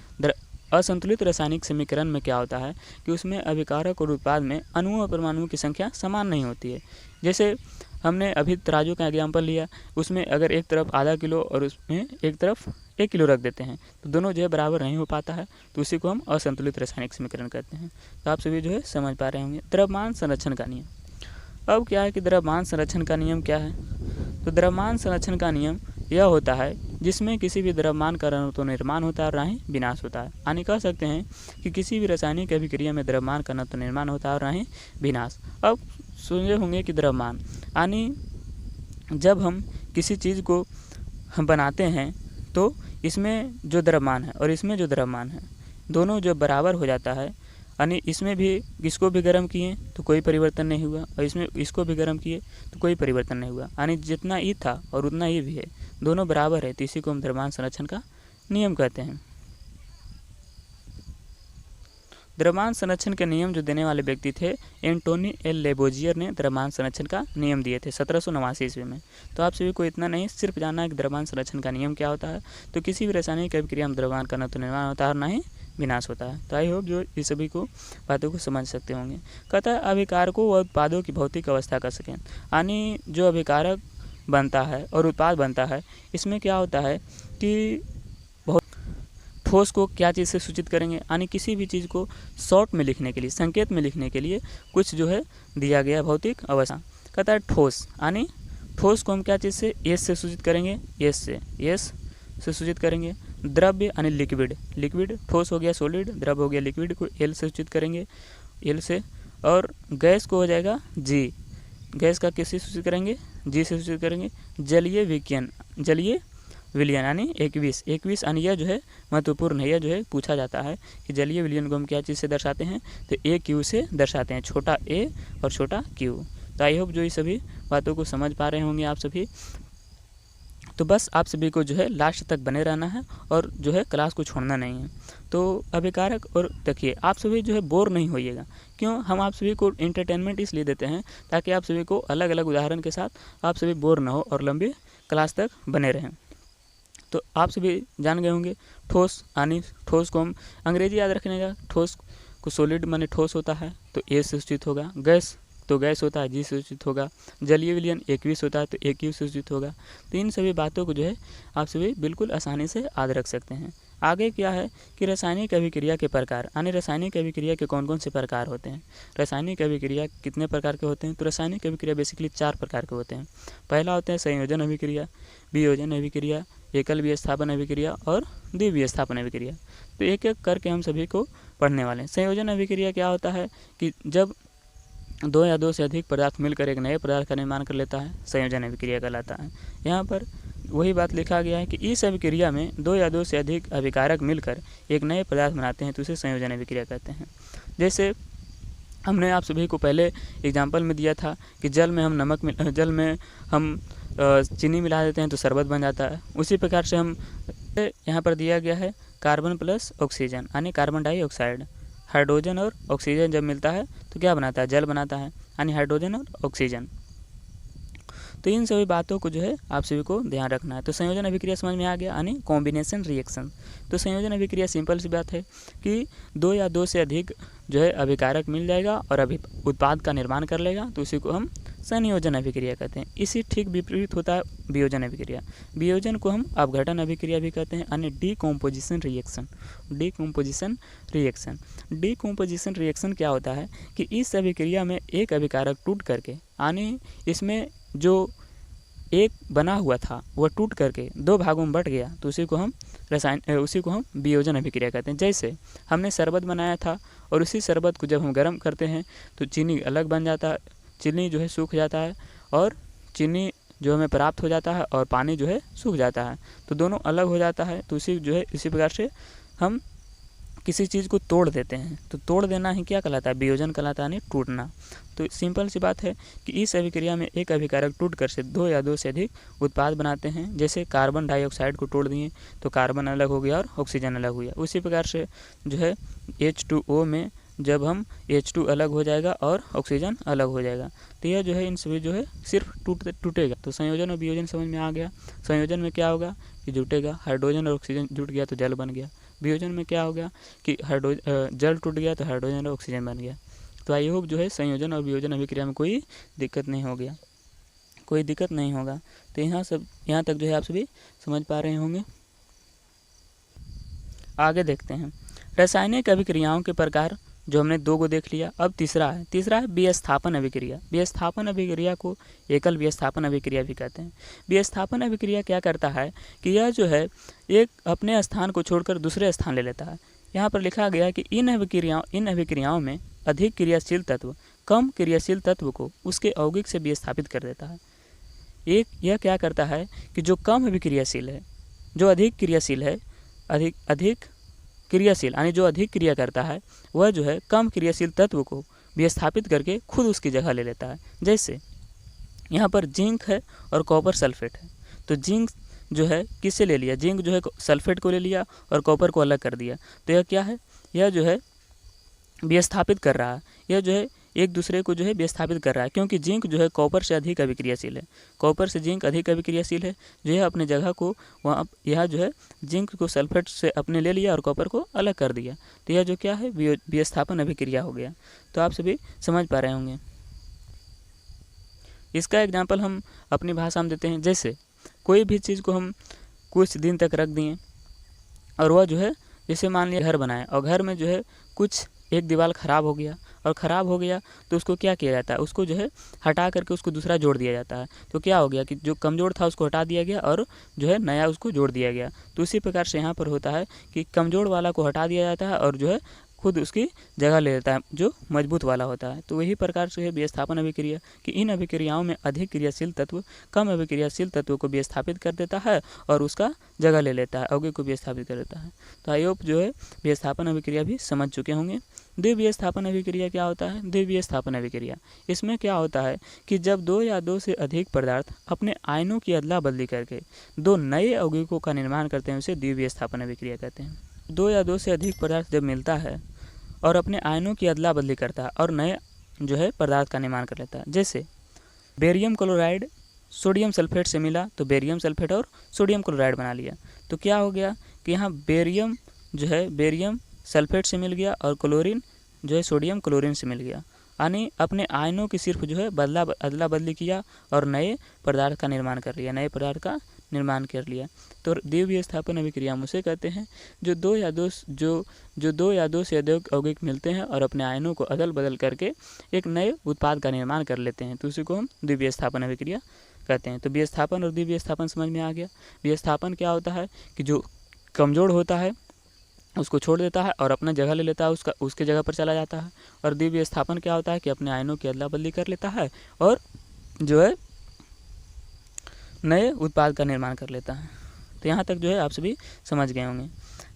असंतुलित रासायनिक समीकरण में क्या होता है कि उसमें अभिकारक और उत्पाद में अणुओं और परमाणुओं की संख्या समान नहीं होती है। जैसे हमने अभी तराजू का एग्जाम्पल लिया, उसमें अगर एक तरफ आधा किलो और उसमें एक तरफ 1 किलो रख देते हैं तो दोनों जो है बराबर नहीं हो पाता है, तो उसी को हम असंतुलित रासायनिक समीकरण कहते हैं। तो आप सभी जो है समझ पा रहे होंगे। द्रव्यमान संरक्षण का नियम। अब क्या है कि द्रव्यमान संरक्षण का नियम क्या है? तो द्रव्यमान संरक्षण का नियम यह होता है जिसमें किसी भी द्रव्यमान का न तो निर्माण होता है और न ही विनाश होता है। यानी कह सकते हैं कि किसी भी रासायनिक अभिक्रिया में द्रव्यमान का न तो निर्माण होता है और न ही विनाश। अब सुने होंगे कि द्रव्यमान यानी जब हम किसी चीज़ को हम बनाते हैं तो इसमें जो द्रव्यमान है और इसमें जो द्रव्यमान है दोनों जो बराबर हो जाता है, यानी इसमें भी इसको भी गर्म किए तो कोई परिवर्तन नहीं हुआ और इसमें इसको भी गर्म किए तो कोई परिवर्तन नहीं हुआ, यानी जितना ई था और उतना ई भी है, दोनों बराबर है, तो इसी को हम द्रव्यमान संरक्षण का नियम कहते हैं। द्रव्यमान संरक्षण के नियम जो देने वाले व्यक्ति थे एंटोनी एल लेबोजियर ने द्रव्यमान संरक्षण का नियम दिए थे 1789 ईस्वी में। तो आप सभी को इतना नहीं सिर्फ जानना है कि द्रव्यमान संरक्षण का नियम क्या होता है। तो किसी भी रासायनिक अभिक्रिया में द्रव्यमान का न तो निर्माण होता है और न ही विनाश होता है। तो आई होप जो इस सभी को बातों को समझ सकते होंगे। कहता है अभिकारकों व उत्पादों की भौतिक अवस्था का सकें, यानी जो अभिकारक बनता है और उत्पाद बनता है इसमें क्या होता है कि बहुत ठोस को क्या चीज़ से सूचित करेंगे, यानी किसी भी चीज़ को शॉर्ट में लिखने के लिए, संकेत में लिखने के लिए कुछ जो है दिया गया भौतिक अवस्था। कहता है ठोस, यानी ठोस को हम क्या चीज़ से एस से सूचित करेंगे, एस से सूचित करेंगे। द्रव्य यानी लिक्विड, लिक्विड ठोस हो गया सॉलिड, द्रव्य हो गया लिक्विड को एल से सूचित करेंगे, एल से। और गैस को हो जाएगा जी, गैस का किससे सूचित करेंगे, जी से सूचित करेंगे। जलीय विज्ञान, जलीय विलयन यानी 21 यानी यह जो है महत्वपूर्ण है, यह जो है पूछा जाता है कि जलीय विलयन को हम क्या चीज़ से दर्शाते हैं, तो ए क्यू से दर्शाते हैं, छोटा ए और छोटा क्यू। तो आई होप जो ये सभी बातों को समझ पा रहे होंगे आप सभी। तो बस आप सभी को जो है लास्ट तक बने रहना है और जो है क्लास को छोड़ना नहीं है। तो अभिकारक और देखिए आप सभी जो है बोर नहीं होइएगा, क्यों, हम आप सभी को इंटरटेनमेंट इसलिए देते हैं ताकि आप सभी को अलग अलग उदाहरण के साथ आप सभी बोर ना हो और लंबी क्लास तक बने रहें। तो आप सभी जान गए होंगे ठोस, यानी ठोस को हम अंग्रेजी याद रखने का, ठोस को सॉलिड माने ठोस होता है तो ए से सूचित होगा। गैस तो गैस होता है जी से सूचित होगा। जलीय विलयन 21 होता है तो ए क्यू से सूचित होगा। तो इन सभी बातों को जो है आप सभी बिल्कुल आसानी से याद रख सकते हैं। आगे क्या है कि रासायनिक अभिक्रिया के प्रकार, यानी रासायनिक अभिक्रिया के कौन कौन से प्रकार होते हैं। रासायनिक अभिक्रिया कितने प्रकार के होते हैं, तो रासायनिक अभिक्रिया बेसिकली 4 प्रकार के होते हैं। पहला होता है संयोजन अभिक्रिया, वियोजन अभिक्रिया, एकल विस्थापन अभिक्रिया और द्विविस्थापन अभिक्रिया। तो एक एक करके हम सभी को पढ़ने वाले हैं। संयोजन अभिक्रिया क्या होता है कि जब 2 या 2 से अधिक पदार्थ मिलकर एक नए पदार्थ का निर्माण कर लेता है, संयोजन अभिक्रिया कहलाता है। यहाँ पर वही बात लिखा गया है कि इस अभिक्रिया में 2 या 2 से अधिक अभिकारक मिलकर एक नए पदार्थ बनाते हैं तो उसे संयोजन अभिक्रिया कहते हैं। जैसे हमने आप सभी को पहले एग्जाम्पल में दिया था कि जल में हम चीनी मिला देते हैं तो शरबत बन जाता है। उसी प्रकार से हम यहाँ पर दिया गया है कार्बन प्लस ऑक्सीजन यानी कार्बन डाइऑक्साइड। हाइड्रोजन और ऑक्सीजन जब मिलता है तो क्या बनाता है, जल बनाता है, यानी हाइड्रोजन और ऑक्सीजन। तो इन सभी बातों को जो है आप सभी को ध्यान रखना है। तो संयोजन अभिक्रिया समझ में आ गया, यानी कॉम्बिनेशन रिएक्शन। तो संयोजन अभिक्रिया सिंपल सी बात है कि 2 या 2 से अधिक जो है अभिकारक मिल जाएगा और उत्पाद का निर्माण कर लेगा तो उसी को हम संयोजन अभिक्रिया कहते हैं। इसी ठीक विपरीत होता है वियोजन अभिक्रिया। वियोजन को हम अपघटन अभिक्रिया भी कहते हैं, यानी डीकम्पोजिशन रिएक्शन। डीकम्पोजिशन रिएक्शन क्या होता है कि इस अभिक्रिया में एक अभिकारक टूट करके, यानी इसमें जो एक बना हुआ था वह टूट करके 2 भागों में बट गया तो उसी को हम वियोजन अभिक्रिया कहते हैं। जैसे हमने शरबत बनाया था और उसी शरबत को जब हम गर्म करते हैं तो चीनी अलग बन जाता है, चीनी जो है सूख जाता है और चीनी जो हमें प्राप्त हो जाता है और पानी जो है सूख जाता है, तो दोनों अलग हो जाता है। तो इसी प्रकार से हम किसी चीज़ को तोड़ देते हैं तो तोड़ देना ही क्या कहलाता है, वियोजन कहलाता है, यानी टूटना। तो सिंपल सी बात है कि इस अभिक्रिया में एक अभिकारक टूट कर से 2 या 2 से अधिक उत्पाद बनाते हैं। जैसे कार्बन डाइऑक्साइड को तोड़ दिए तो कार्बन अलग हो गया और ऑक्सीजन अलग हो गया। उसी प्रकार से जो है H2O में जब हम H2 अलग हो जाएगा और ऑक्सीजन अलग हो जाएगा तो यह जो है इन सभी जो है सिर्फ टूटेगा। तो संयोजन और वियोजन समझ में आ गया। संयोजन में क्या होगा कि जुटेगा, हाइड्रोजन और ऑक्सीजन जुट गया तो जल बन गया। वियोजन में क्या हो गया कि जल टूट गया तो हाइड्रोजन और ऑक्सीजन बन गया। तो आई होप जो है संयोजन और वियोजन अभिक्रिया में कोई दिक्कत नहीं हो गया, कोई दिक्कत नहीं होगा। तो यहाँ तक जो है आप सभी समझ पा रहे होंगे। आगे देखते हैं रासायनिक अभिक्रियाओं के प्रकार, जो हमने 2 को देख लिया। अब तीसरा है विस्थापन अभिक्रिया। विस्थापन अभिक्रिया को एकल विस्थापन अभिक्रिया भी कहते हैं। विस्थापन अभिक्रिया क्या करता है कि यह जो है एक अपने स्थान को छोड़कर दूसरे स्थान ले लेता है। यहाँ पर लिखा गया है कि इन अभिक्रियाओं में अधिक क्रियाशील तत्व कम क्रियाशील तत्व को उसके यौगिक से विस्थापित कर देता है। यह क्या करता है कि जो कम अभिक्रियाशील है, जो अधिक क्रियाशील है, अधिक क्रियाशील यानी जो अधिक क्रिया करता है, वह जो है कम क्रियाशील तत्व को विस्थापित करके खुद उसकी जगह ले लेता है। जैसे यहाँ पर जिंक है और कॉपर सल्फेट है, तो जिंक जो है किससे ले लिया, जिंक जो है सल्फेट को ले लिया और कॉपर को अलग कर दिया। तो यह क्या है, यह जो है विस्थापित कर रहा है, यह जो है एक दूसरे को जो है विस्थापित कर रहा है, क्योंकि जिंक जो है कॉपर से अधिक अभिक्रियाशील है, कॉपर से जिंक अधिक अभिक्रियाशील है, जो है अपने जगह को वहाँ यह जो है जिंक को सल्फेट से अपने ले लिया और कॉपर को अलग कर दिया। तो यह जो क्या है विस्थापन अभिक्रिया हो गया। तो आप सभी समझ पा रहे होंगे। इसका एग्जाम्पल हम अपनी भाषा में देते हैं। जैसे कोई भी चीज़ को हम कुछ दिन तक रख दिए और वह जो है, जैसे मान लिया घर बनाए और घर में जो है कुछ एक दीवार ख़राब हो गया, और ख़राब हो गया तो उसको क्या किया जाता है, उसको जो है हटा करके उसको दूसरा जोड़ दिया जाता है। तो क्या हो गया कि जो कमज़ोर था उसको हटा दिया गया और जो है नया उसको जोड़ दिया गया। तो उसी प्रकार से यहाँ पर होता है कि कमज़ोर वाला को हटा दिया जाता है और जो है खुद उसकी जगह ले लेता है जो मजबूत वाला होता है। तो वही प्रकार से है विस्थापन अभिक्रिया कि इन अभिक्रियाओं में अधिक क्रियाशील तत्व कम अभिक्रियाशील तत्व को विस्थापित कर देता है और उसका जगह ले लेता है, यौगिक को विस्थापित कर देता है। तो आई होप जो है विस्थापन अभिक्रिया भी समझ चुके होंगे। द्विविस्थापन अभिक्रिया क्या होता है? द्विविस्थापन अभिक्रिया इसमें क्या होता है कि जब 2 या 2 से अधिक पदार्थ अपने आयनों की अदला बदली करके 2 नए यौगिकों का निर्माण करते हैं, उसे द्विविस्थापन अभिक्रिया कहते हैं। 2 या 2 से अधिक पदार्थ जब मिलता है और अपने आयनों की अदला बदली करता है और नए जो है पदार्थ का निर्माण कर लेता है। जैसे बेरियम क्लोराइड सोडियम सल्फेट से मिला तो बेरियम सल्फेट और सोडियम क्लोराइड बना लिया। तो क्या हो गया कि यहाँ बेरियम जो है बेरियम सल्फेट से मिल गया और क्लोरीन जो है सोडियम क्लोरीन से मिल गया, यानी अपने आयनों की सिर्फ जो है अदला बदली किया और नए पदार्थ का निर्माण कर लिया, नए पदार्थ का निर्माण कर लिया। तो द्विविस्थापन अभिक्रिया हम उसे कहते हैं जो 2 या 2 से अधिक यौगिक मिलते हैं और अपने आयनों को अदल बदल करके एक नए उत्पाद का निर्माण कर लेते हैं। तो उसी को हम द्विविस्थापन अभिक्रिया कहते हैं। तो विस्थापन और द्विविस्थापन समझ में आ गया। विस्थापन क्या होता है कि जो कमज़ोर होता है उसको छोड़ देता है और अपना जगह ले लेता है, उसके जगह पर चला जाता है। और द्विविस्थापन क्या होता है कि अपने आयनों की अदला बदली कर लेता है और जो है नए उत्पाद का निर्माण कर लेता है। तो यहाँ तक जो है आप सभी समझ गए होंगे।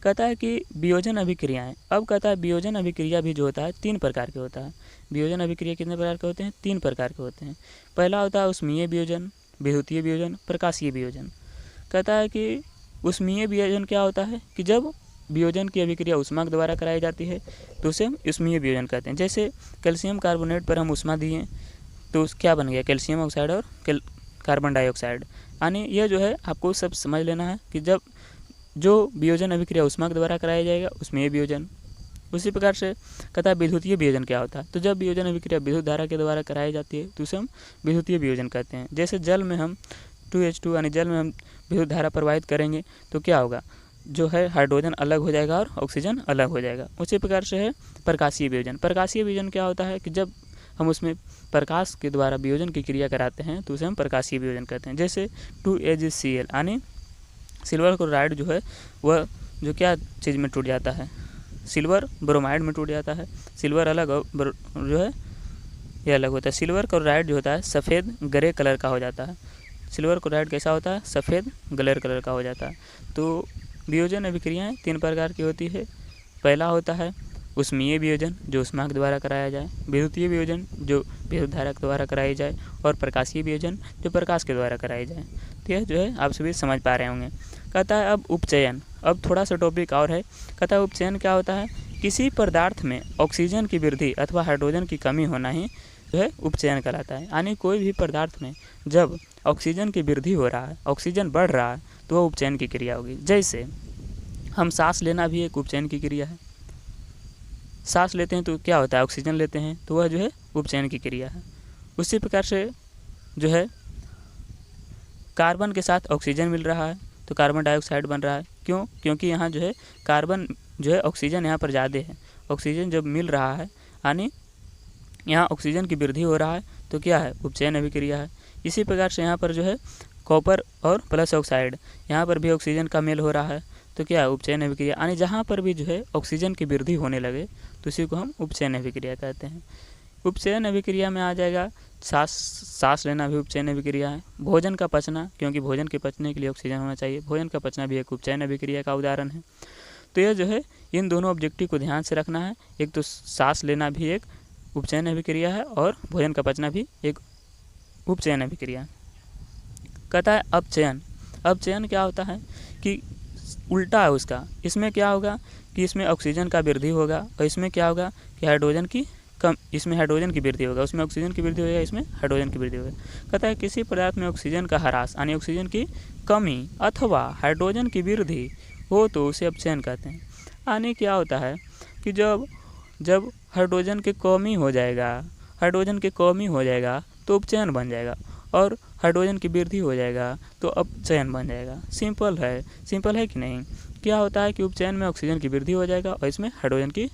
कहता है कि वियोजन अभिक्रियाएं। अब कहता है वियोजन अभिक्रिया भी जो होता है 3 प्रकार के होता है। वियोजन अभिक्रिया कितने प्रकार के होते हैं? 3 प्रकार के होते हैं। पहला होता है उष्मीय वियोजन, विद्युतीय वियोजन, प्रकाशीय वियोजन। कहता है कि उष्मीय वियोजन क्या होता है कि जब वियोजन की अभिक्रिया ऊष्मा के द्वारा कराई जाती है तो उसे हम उष्मीय वियोजन कहते हैं। जैसे कैल्शियम कार्बोनेट पर हम ऊष्मा दिए तो क्या बन गया? कैल्शियम ऑक्साइड और कार्बन डाइऑक्साइड। यानी यह जो है आपको सब समझ लेना है कि जब जो वियोजन अभिक्रिया ऊष्मा के द्वारा कराया जाएगा उसमें वियोजन। उसी प्रकार से कहता है विद्युतीय वियोजन क्या होता है? तो जब वियोजन अभिक्रिया विद्युत धारा के द्वारा कराई जाती है तो उसे हम विद्युतीय वियोजन कहते हैं। जैसे जल में हम 2H2 यानी जल में हम विद्युत धारा प्रवाहित करेंगे तो क्या होगा? जो है हाइड्रोजन अलग हो जाएगा और ऑक्सीजन अलग हो जाएगा। उसी प्रकार से है प्रकाशीय वियोजन। प्रकाशीय वियोजन क्या होता है कि जब हम उसमें प्रकाश के द्वारा वियोजन की क्रिया कराते हैं तो उसे हम प्रकाशीय वियोजन कहते हैं। जैसे 2AgCl यानी सिल्वर क्लोराइड जो है वह जो क्या चीज़ में टूट जाता है? सिल्वर ब्रोमाइड में टूट जाता है। सिल्वर अलग जो है ये अलग होता है। सिल्वर क्लोराइड जो होता है सफ़ेद ग्रे कलर का हो जाता है। सिल्वर क्लोराइड कैसा होता है? सफ़ेद ग्रे कलर का हो जाता है। तो वियोजन अभिक्रियाएँ 3 प्रकार की होती है। पहला होता है उष्मीय वियोजन जो ऊष्मा के द्वारा कराया जाए, विद्युतीय वियोजन जो विद्युत धारा के द्वारा कराई जाए और प्रकाशीय वियोजन जो प्रकाश के द्वारा कराई जाए। तो यह जो है आप सभी समझ पा रहे होंगे। कहता है अब उपचयन। अब थोड़ा सा टॉपिक और है। कहता है उपचयन क्या होता है? किसी पदार्थ में ऑक्सीजन की वृद्धि अथवा हाइड्रोजन की कमी होना ही जो है उपचयन कहलाता है। यानी कोई भी पदार्थ में जब ऑक्सीजन की वृद्धि हो रहा है, ऑक्सीजन बढ़ रहा है तो वह उपचयन की क्रिया होगी। जैसे हम सांस लेना भी एक उपचयन की क्रिया है। सांस लेते हैं तो क्या होता है, ऑक्सीजन लेते हैं, तो वह जो है उपचयन की क्रिया है। उसी प्रकार से जो है कार्बन के साथ ऑक्सीजन मिल रहा है तो कार्बन डाइऑक्साइड बन रहा है। क्यों? क्योंकि यहाँ जो है कार्बन जो है ऑक्सीजन यहाँ पर ज़्यादा है। ऑक्सीजन जब मिल रहा है यानी यहाँ ऑक्सीजन की वृद्धि हो रहा है तो क्या है, उपचयन अभिक्रिया है। इसी प्रकार से यहाँ पर जो है कॉपर और प्लस ऑक्साइड, यहाँ पर भी ऑक्सीजन का मेल हो रहा है तो क्या है, उपचयन अभिक्रिया। यानी जहाँ पर भी जो है ऑक्सीजन की वृद्धि होने लगे तो उसी को हम उपचयन अभिक्रिया कहते हैं। उपचयन अभिक्रिया में आ जाएगा सांस लेना भी उपचयन अभिक्रिया है। भोजन का पचना, क्योंकि भोजन के पचने के लिए ऑक्सीजन होना चाहिए, भोजन का पचना भी एक उपचयन अभिक्रिया का उदाहरण है। तो यह जो है इन दोनों ऑब्जेक्टिव को ध्यान से रखना है। एक तो सांस लेना भी एक उपचयन अभिक्रिया है और भोजन का पचना भी एक उपचयन अभिक्रिया। कहता है अपचयन। अपचयन क्या होता है कि उल्टा है उसका। इसमें क्या होगा कि इसमें ऑक्सीजन का वृद्धि होगा और इसमें क्या होगा कि हाइड्रोजन की कम, इसमें हाइड्रोजन की वृद्धि होगा, उसमें ऑक्सीजन की वृद्धि होगा, इसमें हाइड्रोजन की वृद्धि होगा। कहता है किसी पदार्थ में ऑक्सीजन का ह्रास यानी ऑक्सीजन की कमी अथवा हाइड्रोजन की वृद्धि हो तो उसे अपचयन कहते हैं। यानी क्या होता है कि जब हाइड्रोजन की कमी हो जाएगा, हाइड्रोजन की कमी हो जाएगा तो उपचयन बन जाएगा और हाइड्रोजन की वृद्धि हो जाएगा तो अपचयन बन जाएगा। सिंपल है कि नहीं। क्या होता है कि उपचयन में ऑक्सीजन की वृद्धि हो जाएगा और इसमें हाइड्रोजन की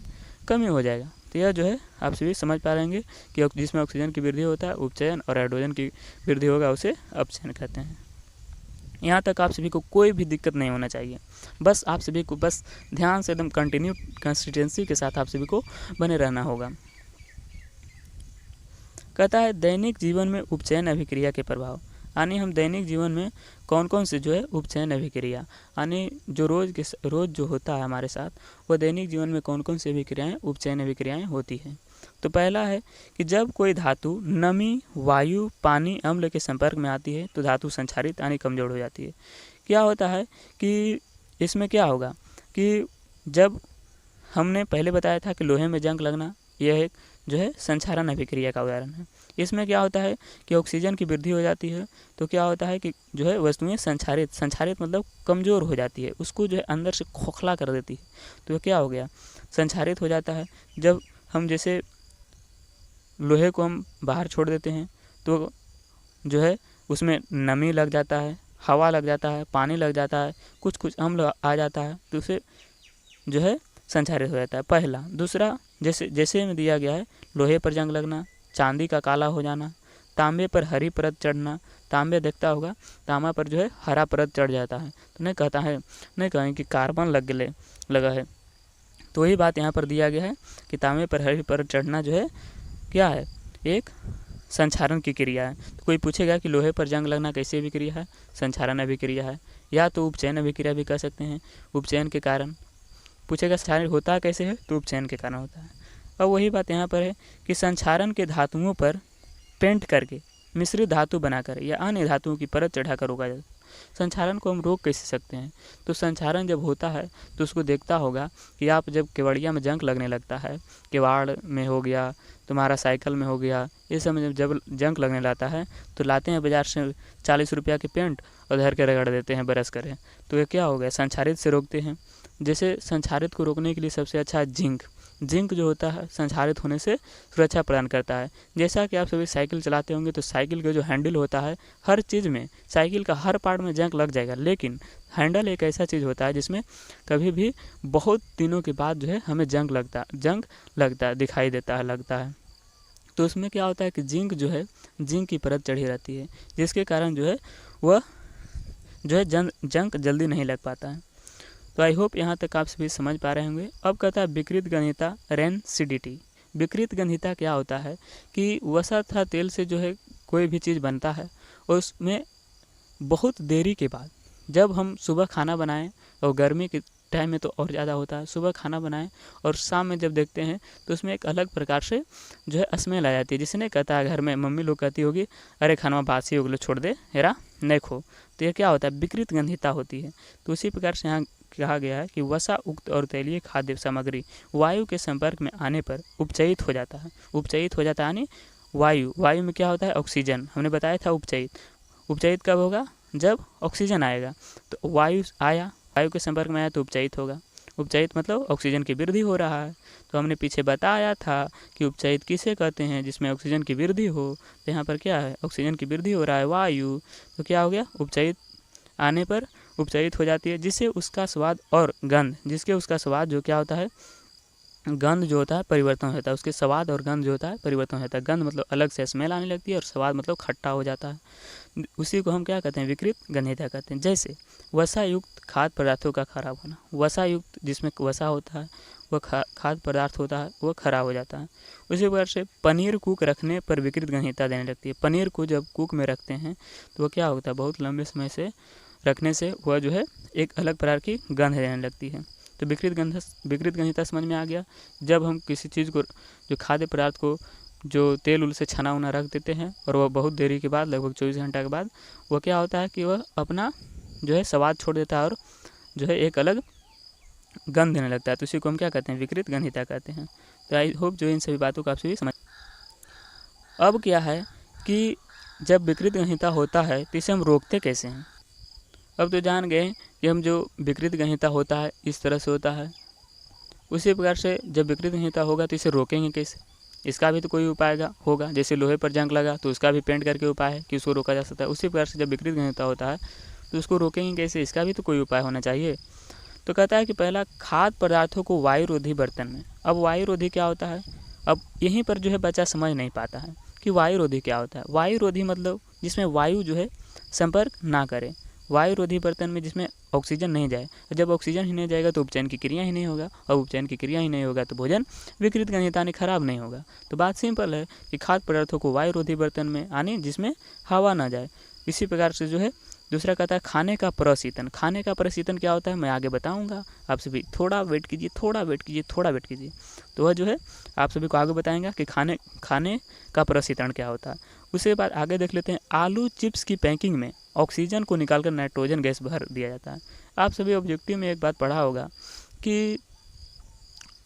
कमी हो जाएगा। तो यह जो है आप सभी समझ पा रहेंगे कि जिसमें ऑक्सीजन की वृद्धि होता है उपचयन और हाइड्रोजन की वृद्धि होगा उसे अपचयन कहते हैं। यहाँ तक आप सभी को कोई भी दिक्कत नहीं होना चाहिए। बस आप सभी को बस ध्यान से एकदम कंटिन्यू कंसिस्टेंसी के साथ आप सभी को बने रहना होगा। कहता है दैनिक जीवन में उपचयन अभिक्रिया के प्रभाव। यानी हम दैनिक जीवन में कौन कौन से जो है उपचयन अभिक्रिया, यानी जो रोज़ जो होता है हमारे साथ, वो दैनिक जीवन में कौन कौन सी अभिक्रियाएँ उपचयन अभिक्रियाएँ होती हैं। तो पहला है कि जब कोई धातु नमी, वायु, पानी, अम्ल के संपर्क में आती है तो धातु संक्षारित यानी कमजोर हो जाती है। क्या होता है कि इसमें क्या होगा कि जब हमने पहले बताया था कि लोहे में जंग लगना, यह एक जो है संक्षारण अभिक्रिया का उदाहरण है। इसमें क्या होता है कि ऑक्सीजन की वृद्धि हो जाती है तो क्या होता है कि जो है वस्तुएं संक्षारित मतलब कमज़ोर हो जाती है, उसको जो है अंदर से खोखला कर देती है। तो क्या हो गया, संक्षारित हो जाता है। जब हम जैसे लोहे को हम बाहर छोड़ देते हैं तो जो है उसमें नमी लग जाता है, हवा लग जाता है, पानी लग जाता है, कुछ अम्ल आ जाता है तो उसे जो है संक्षारित हो जाता है। पहला। दूसरा, जैसे में दिया गया है लोहे पर जंग लगना, चांदी का काला हो जाना, तांबे पर हरी परत चढ़ना। तांबे देखता होगा, तांबा पर जो है हरा परत चढ़ जाता है तो नहीं कहें कि कार्बन लगा है। तो वही बात यहाँ पर दिया गया है कि तांबे पर हरी परत चढ़ना जो है क्या है, एक संक्षारण की क्रिया है। तो कोई पूछेगा कि लोहे पर जंग लगना कैसी अभिक्रिया है, संक्षारण अभिक्रिया है, या तो उपचयन अभिक्रिया भी कह सकते हैं। उपचयन के कारण पूछेगा संक्षारण होता कैसे है, तो उपचयन के कारण होता है। अब वही बात यहाँ पर है कि संक्षारण के धातुओं पर पेंट करके मिश्रित धातु बनाकर या अन्य धातुओं की परत चढ़ाकर रोका जाता है। संक्षारण को हम रोक कैसे सकते हैं, तो संक्षारण जब होता है तो उसको देखता होगा कि आप जब केवड़िया में जंग लगने लगता है, केवाड़ में हो गया, तुम्हारा साइकिल में हो गया, ये सब में जब जंग लगने लगता है तो लाते हैं बाज़ार से 40 रुपया के पेंट और धर के रगड़ देते हैं ब्रश करें। तो ये क्या हो गया, संक्षारित से रोकते हैं। जैसे संक्षारित को रोकने के लिए सबसे अच्छा है जिंक जो होता है संक्षारित होने से सुरक्षा प्रदान करता है। जैसा कि आप सभी साइकिल चलाते होंगे तो साइकिल का जो हैंडल होता है, हर चीज़ में साइकिल का हर पार्ट में जंग लग जाएगा, लेकिन हैंडल एक ऐसा चीज़ होता है जिसमें कभी भी बहुत दिनों के बाद जो है हमें जंग लगता है दिखाई देता है, लगता है। तो उसमें क्या होता है कि जिंक की परत चढ़ी रहती है, जिसके कारण जो है वह जो है जंग जल्दी नहीं लग पाता है। तो आई होप यहाँ तक आप सभी समझ पा रहे होंगे। अब कहता है विकृत गंधिता रेनसिडिटी। विकृत गंधिता क्या होता है कि वसा तथा तेल से जो है कोई भी चीज़ बनता है और उसमें बहुत देरी के बाद जब हम सुबह खाना बनाएं, और गर्मी के टाइम में तो और ज़्यादा होता है, सुबह खाना बनाएं और शाम में जब देखते हैं तो उसमें एक अलग प्रकार से जो है स्मेल आ जाती है। जिसने कहता है घर में मम्मी लोग कहती होगी, अरे खाना बासी हो गया छोड़ दे, हेरा नहीं खो। तो ये क्या होता है, विकृत गंधिता होती है। तो उसी प्रकार से यहाँ कहा गया है कि वसा उक्त और तेलीय खाद्य सामग्री वायु के संपर्क में आने पर उपचयित हो जाता है। उपचयित हो जाता है यानी वायु में क्या होता है, ऑक्सीजन। हमने बताया था उपचयित कब होगा, जब ऑक्सीजन आएगा। तो वायु आया, वायु के संपर्क में आया तो उपचयित होगा। उपचयित मतलब ऑक्सीजन की वृद्धि हो रहा है। तो हमने पीछे बताया था कि उपचयित किसे कहते हैं, जिसमें ऑक्सीजन की वृद्धि हो। तो यहाँ पर क्या है, ऑक्सीजन की वृद्धि हो रहा है वायु, तो क्या हो गया, उपचयित आने पर उपचयित हो जाती है, जिससे उसका स्वाद और गंध, जिसके उसका स्वाद जो क्या होता है, गंध जो होता है परिवर्तन होता है, उसके स्वाद और गंध जो होता है परिवर्तन होता है। गंध मतलब अलग से स्मेल आने लगती है और स्वाद मतलब खट्टा हो जाता है। उसी को हम क्या कहते हैं, विकृत गंधीयता कहते हैं। जैसे वसा युक्त खाद्य पदार्थों का खराब होना, वसा युक्त जिसमें वसा होता है वह खाद्य पदार्थ होता है वह खराब हो जाता है। उसी प्रकार से पनीर कुक रखने पर विकृत गंधीयता देने लगती है। पनीर को जब कुक में रखते हैं तो वह क्या होता है, बहुत लंबे समय से रखने से वह जो है एक अलग प्रकार की गंध देने लगती है। तो विकृत गंधीयता समझ में आ गया। जब हम किसी चीज़ को, जो खाद्य पदार्थ को जो तेल उल से छना उना रख देते हैं और वह बहुत देरी के बाद, लगभग 24 घंटा के बाद, वह क्या होता है कि वह अपना जो है स्वाद छोड़ देता है और जो है एक अलग गंध देने लगता है। तो इसी को हम क्या कहते हैं, विकृत गंधीयता कहते हैं। तो आई होप जो इन सभी बातों को आप सभी समझ। अब क्या है कि जब विकृत गंधीयता होता है तो इसे हम रोकते कैसे हैं। अब तो जान गए कि हम जो विकृत गंधीयता होता है इस तरह से होता है। उसी प्रकार से जब विकृत गंधीयता होगा तो इसे रोकेंगे कैसे, इसका भी तो कोई उपाय होगा। जैसे लोहे पर जंग लगा तो उसका भी पेंट करके उपाय है कि उसको रोका जा सकता है। उसी प्रकार से जब विकृत गंधीयता होता है तो उसको रोकेंगे कैसे, इसका भी तो कोई उपाय होना चाहिए। तो कहता है कि पहला, खाद्य पदार्थों को वायुरोधी बर्तन में। अब वायुरोधी क्या होता है, अब यहीं पर जो है बच्चा समझ नहीं पाता है कि वायुरोधी क्या होता है। वायुरोधी मतलब जिसमें वायु जो है संपर्क ना करे। वायुरोधी बर्तन में जिसमें ऑक्सीजन नहीं जाए। जब ऑक्सीजन ही नहीं जाएगा तो उपचयन की क्रिया ही नहीं होगा, और उपचयन की क्रिया ही नहीं होगा तो भोजन विकृत गंधीयता ने खराब नहीं होगा। तो बात सिंपल है कि खाद्य पदार्थों को वायुरोधी बर्तन में आने जिसमें हवा ना जाए। इसी प्रकार से जो है दूसरा कहता है खाने का प्रशीतन। खाने का प्रशीतन क्या होता है मैं आगे बताऊंगा, आप सभी थोड़ा वेट कीजिए, थोड़ा वेट कीजिए, थोड़ा वेट कीजिए। तो वह जो है आप सभी को आगे बताएंगा कि खाने का प्रशीतन क्या होता है। उसके बाद आगे देख लेते हैं, आलू चिप्स की पैकिंग में ऑक्सीजन को निकालकर नाइट्रोजन गैस भर दिया जाता है। आप सभी ऑब्जेक्टिव में एक बात पढ़ा होगा कि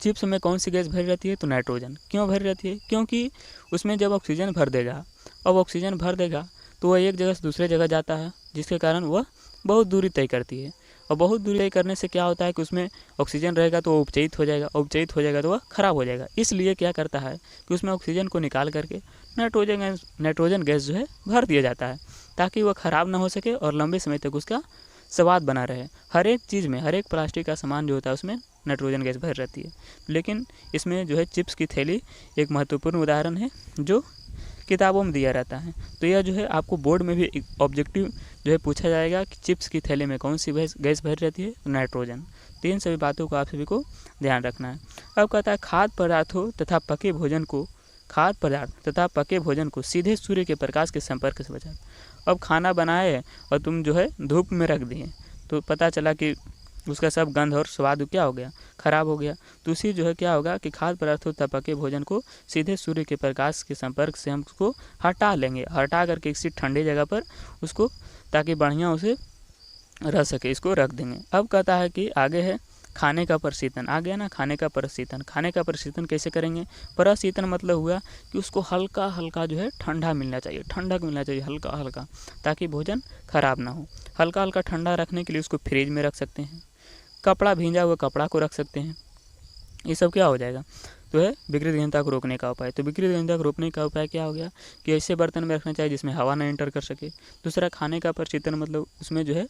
चिप्स में कौन सी गैस भरी रहती है, तो नाइट्रोजन। क्यों भरी रहती है, क्योंकि उसमें जब ऑक्सीजन भर देगा, अब ऑक्सीजन भर देगा तो वह एक जगह से दूसरे जगह जाता है, जिसके कारण वह बहुत दूरी तय करती है। और बहुत दूरी तय करने से क्या होता है कि उसमें ऑक्सीजन रहेगा तो वो उपचयित हो जाएगा, उपचयित हो जाएगा तो वह खराब हो जाएगा। इसलिए क्या करता है कि उसमें ऑक्सीजन को निकाल करके नाइट्रोजन गैस जो है भर दिया जाता है, ताकि वह खराब ना हो सके और लंबे समय तक उसका स्वाद बना रहे। हर एक चीज़ में, हर एक प्लास्टिक का सामान जो होता है उसमें नाइट्रोजन गैस भर रहती है। लेकिन इसमें जो है चिप्स की थैली एक महत्वपूर्ण उदाहरण है जो किताबों में दिया रहता है। तो यह जो है आपको बोर्ड में भी ऑब्जेक्टिव जो है पूछा जाएगा कि चिप्स की थैली में कौन सी गैस भरी रहती है, नाइट्रोजन। तो इन सभी बातों को आप सभी को ध्यान रखना है। अब कहता है खाद्य पदार्थों तथा पके भोजन को सीधे सूर्य के प्रकाश के संपर्क से बचाएं। अब खाना बनाए और तुम जो है धूप में रख दिए तो पता चला कि उसका सब गंध और स्वाद क्या हो गया, खराब हो गया। तो उसी जो है क्या होगा कि खाद्य पदार्थों तथा पके भोजन को सीधे सूर्य के प्रकाश के संपर्क से हम उसको हटा लेंगे, हटा करके किसी ठंडी जगह पर उसको, ताकि बढ़िया उसे रह सके, इसको रख देंगे। अब कहता है कि आगे है खाने का प्रशीतन। आ गया ना, खाने का प्रशीतन। खाने का प्रशीतन कैसे करेंगे, प्रशीतन मतलब हुआ कि उसको हल्का हल्का जो है ठंडा मिलना चाहिए, ठंडक मिलना चाहिए हल्का हल्का, ताकि भोजन खराब ना हो। हल्का हल्का ठंडा रखने के लिए उसको फ्रिज में रख सकते हैं, कपड़ा भींजा हुआ कपड़ा को रख सकते हैं। ये सब क्या हो जाएगा, तो है विकृत गंधीयता को रोकने का उपाय। तो विकृत गंधीयता को रोकने का उपाय क्या हो गया कि ऐसे बर्तन में रखना चाहिए जिसमें हवा ना एंटर कर सके। दूसरा खाने का प्रशीतन मतलब उसमें जो है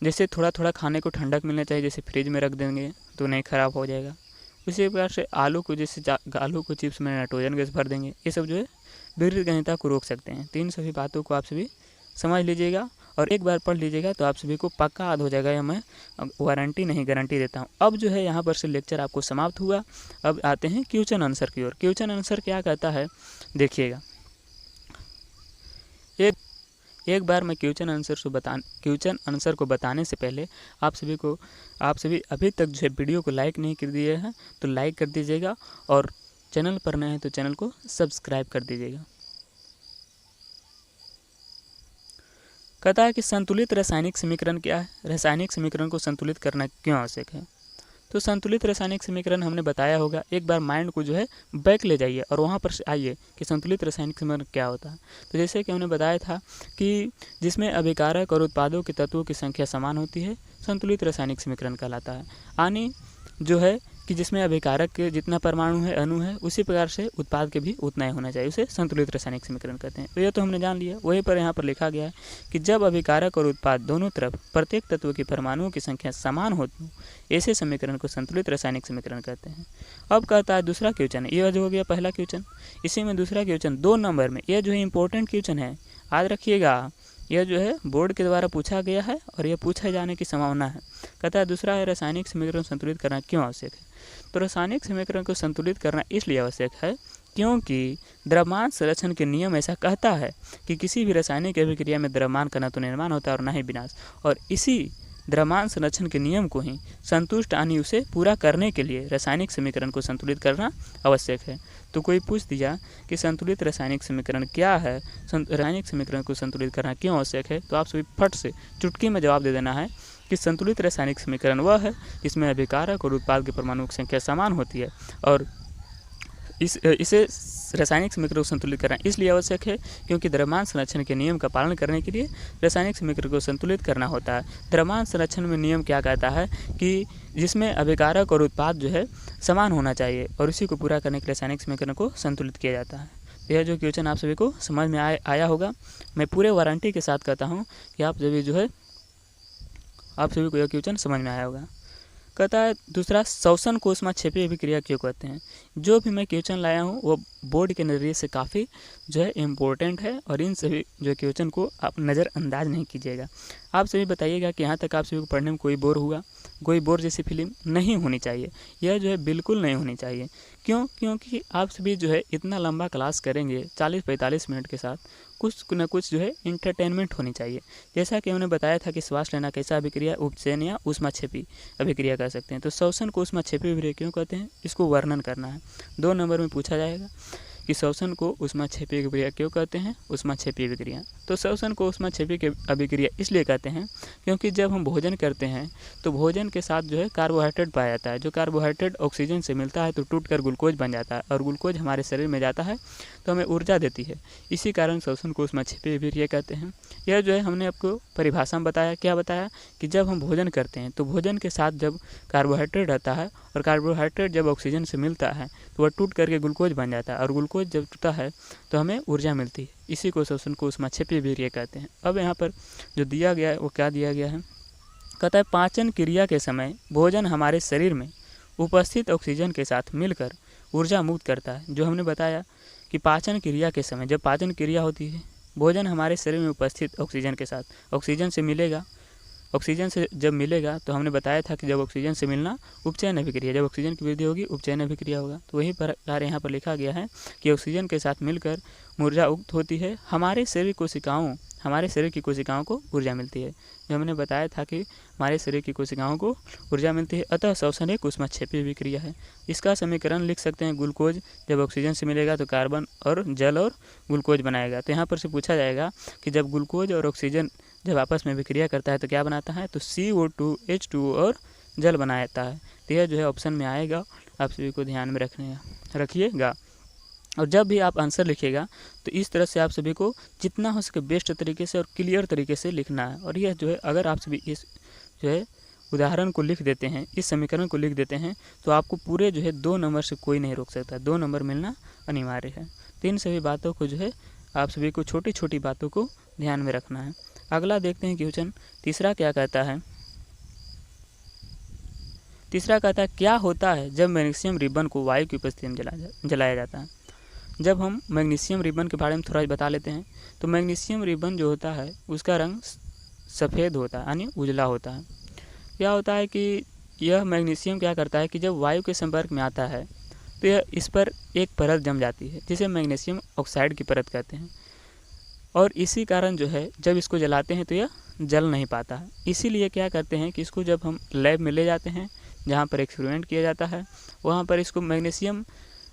जैसे थोड़ा थोड़ा खाने को ठंडक मिलना चाहिए, जैसे फ्रिज में रख देंगे तो नहीं खराब हो जाएगा। उसी प्रकार से आलू को चिप्स में नाइट्रोजन गैस भर देंगे। ये सब जो है विकृत गंधीयता को रोक सकते हैं। तो इन सभी बातों को आप सभी समझ लीजिएगा और एक बार पढ़ लीजिएगा तो आप सभी को पक्का याद हो जाएगा। या मैं वारंटी नहीं गारंटी देता हूँ। अब जो है यहाँ पर से लेक्चर आपको समाप्त हुआ। अब आते हैं क्वेश्चन आंसर की ओर। क्वेश्चन आंसर क्या कहता है देखिएगा। एक बार मैं क्वेश्चन आंसर को बताने से पहले आप सभी अभी तक जो है वीडियो को लाइक नहीं कर दिए हैं तो लाइक कर दीजिएगा, और चैनल पर नए हैं तो चैनल को सब्सक्राइब कर दीजिएगा। कहता है कि संतुलित रासायनिक समीकरण क्या है, रासायनिक समीकरण को संतुलित करना क्यों आवश्यक है। तो संतुलित रासायनिक समीकरण हमने बताया होगा, एक बार माइंड को जो है बैक ले जाइए और वहाँ पर से आइए कि संतुलित रासायनिक समीकरण क्या होता है। तो जैसे कि हमने बताया था कि जिसमें अभिकारक और उत्पादों के तत्वों की संख्या समान होती है, संतुलित रासायनिक समीकरण कहलाता है। यानी जो है कि जिसमें अभिकारक के जितना परमाणु है, अणु है, उसी प्रकार से उत्पाद के भी उतना ही होना चाहिए, उसे संतुलित रासायनिक समीकरण कहते हैं। तो ये तो हमने जान लिया। वहीं पर यहाँ पर लिखा गया है कि जब अभिकारक और उत्पाद दोनों तरफ प्रत्येक तत्व की परमाणुओं की संख्या समान होती हो, ऐसे समीकरण को संतुलित रासायनिक समीकरण कहते हैं। अब कहता है दूसरा क्वेश्चन, ये जो हो गया पहला क्वेश्चन। इसी में दूसरा क्वेश्चन 2 नंबर में, यह जो है इंपॉर्टेंट क्वेश्चन है, याद रखिएगा। यह जो है बोर्ड के द्वारा पूछा गया है और यह पूछे जाने की संभावना है। कहता है दूसरा है रासायनिक समीकरण संतुलित करना क्यों आवश्यक है। तो रासायनिक समीकरण को संतुलित करना इसलिए आवश्यक है क्योंकि द्रव्यमान संरक्षण के नियम ऐसा कहता है कि किसी भी रासायनिक अभिक्रिया में द्रव्यमान का न तो निर्माण होता है और न ही विनाश, और इसी द्रव्यमान संरक्षण के नियम को ही संतुष्ट यानी उसे पूरा करने के लिए रासायनिक समीकरण को संतुलित करना आवश्यक है। तो कोई पूछ दिया कि संतुलित रासायनिक समीकरण क्या है, रासायनिक समीकरण को संतुलित करना क्यों आवश्यक है, तो आप सभी फट से चुटकी में जवाब दे देना है कि संतुलित रासायनिक समीकरण वह है जिसमें अभिकारक और उत्पाद के परमाणुओं की संख्या समान होती है, और इसे रासायनिक समीकरण को संतुलित करना इसलिए आवश्यक है क्योंकि द्रव्यमान संरक्षण के नियम का पालन करने के लिए रासायनिक समीकरण को संतुलित करना होता है। द्रव्यमान संरक्षण में नियम क्या कहता है कि जिसमें अभिकारक और उत्पाद जो है समान होना चाहिए, और इसी को पूरा करने के लिए रासायनिक समीकरण को संतुलित किया जाता है। यह जो क्वेश्चन आप सभी को समझ में आया होगा, मैं पूरे वारंटी के साथ कहता हूँ कि आप सभी को यह क्वेश्चन समझ में आया होगा। कहता है दूसरा, श्वसन को ऊष्माक्षेपी अभिक्रिया क्यों कहते हैं। जो भी मैं क्वेश्चन लाया हूँ वो बोर्ड के नज़रिए से काफ़ी जो है इम्पोर्टेंट है, और इन सभी जो क्वेश्चन को आप नज़रअंदाज नहीं कीजिएगा। आप सभी बताइएगा कि यहाँ तक आप सभी को पढ़ने में कोई बोर हुआ, कोई बोर जैसी फीलिंग नहीं होनी चाहिए, यह जो है बिल्कुल नहीं होनी चाहिए। क्यों? क्योंकि आप सभी जो है इतना लंबा क्लास करेंगे 40-45 मिनट के साथ, कुछ न कुछ जो है इंटरटेनमेंट होनी चाहिए। जैसा कि हमने बताया था कि श्वास लेना कैसा अभिक्रिया, उपचयन या ऊष्माक्षेपी अभिक्रिया कर सकते हैं। तो श्वसन को ऊष्माक्षेपी अभिक्रिया क्यों कहते हैं, इसको वर्णन करना है। 2 नंबर में पूछा जाएगा कि श्वसन को ऊष्माक्षेपी अभिक्रिया क्यों कहते हैं, ऊष्माक्षेपी अभिक्रिया। तो श्वसन को ऊष्माक्षेपी अभिक्रिया इसलिए कहते हैं क्योंकि जब हम भोजन करते हैं तो भोजन के साथ जो है कार्बोहाइड्रेट पाया जाता है। जो कार्बोहाइड्रेट ऑक्सीजन से मिलता है तो टूटकर ग्लूकोज बन जाता है, और ग्लूकोज हमारे शरीर में जाता है तो हमें ऊर्जा देती है। इसी कारण श्वसन को ऊष्माक्षेपी अभिक्रिया कहते हैं। यह जो है हमने आपको परिभाषा में बताया, क्या बताया कि जब हम भोजन करते हैं तो भोजन के साथ जब कार्बोहाइड्रेट रहता है, और कार्बोहाइड्रेट जब ऑक्सीजन से मिलता है तो वह टूट करके ग्लूकोज बन जाता है, और ग्लूकोज जब टूटा है तो हमें ऊर्जा मिलती है। इसी को श्वसन को ऊष्माक्षेपी अभिक्रिया कहते हैं। अब यहाँ पर जो दिया गया है वो क्या दिया गया है, कहता है पाचन क्रिया के समय भोजन हमारे शरीर में उपस्थित ऑक्सीजन के साथ मिलकर ऊर्जा मुक्त करता है। जो हमने बताया कि पाचन क्रिया के समय जब पाचन क्रिया होती है, भोजन हमारे शरीर में उपस्थित ऑक्सीजन के साथ ऑक्सीजन से मिलेगा, ऑक्सीजन से जब मिलेगा तो हमने बताया था कि जब ऑक्सीजन से मिलना उपचयन अभिक्रिया, जब ऑक्सीजन की वृद्धि होगी उपचयन अभिक्रिया होगा। तो वही प्रकार यहाँ पर लिखा गया है कि ऑक्सीजन के साथ मिलकर ऊर्जा उक्त होती है, हमारे शरीर की कोशिकाओं को ऊर्जा मिलती है। जो हमने बताया था कि हमारे शरीर की कोशिकाओं को ऊर्जा मिलती है, अतः श्वसन एक ऊष्माक्षेपी अभिक्रिया है। इसका समीकरण लिख सकते हैं, ग्लूकोज जब ऑक्सीजन से मिलेगा तो कार्बन और जल और ग्लूकोज बनाएगा। तो यहाँ पर से पूछा जाएगा कि जब ग्लूकोज और ऑक्सीजन जब आपस में अभिक्रिया करता है तो क्या बनाता है, तो CO2 H2O और जल बनाता है। तो यह जो है ऑप्शन में आएगा, आप सभी को ध्यान में रखिएगा। और जब भी आप आंसर लिखिएगा तो इस तरह से आप सभी को जितना हो सके बेस्ट तरीके से और क्लियर तरीके से लिखना है। और यह जो है अगर आप सभी इस जो है उदाहरण को लिख देते हैं, इस समीकरण को लिख देते हैं, तो आपको पूरे जो है 2 नंबर से कोई नहीं रोक सकता, 2 नंबर मिलना अनिवार्य है। तो इन सभी बातों को जो है आप सभी को छोटी छोटी बातों को ध्यान में रखना है। अगला देखते हैं क्वेश्चन तीसरा क्या कहता है। तीसरा कहता है क्या होता है जब मैग्नीशियम रिबन को वायु की उपस्थिति में जलाया जाता है। जब हम मैग्नीशियम रिबन के बारे में थोड़ा बता लेते हैं, तो मैग्नीशियम रिबन जो होता है उसका रंग सफ़ेद होता है, यानी उजला होता है। क्या होता है कि यह मैग्नीशियम क्या करता है कि जब वायु के संपर्क में आता है तो यह इस पर एक परत जम जाती है, जिसे मैग्नीशियम ऑक्साइड की परत कहते हैं। और इसी कारण जो है जब इसको जलाते हैं तो यह जल नहीं पाता है। इसीलिए क्या करते हैं कि इसको जब हम लैब में ले जाते हैं जहाँ पर एक्सपेरिमेंट किया जाता है, वहाँ पर इसको मैग्नीशियम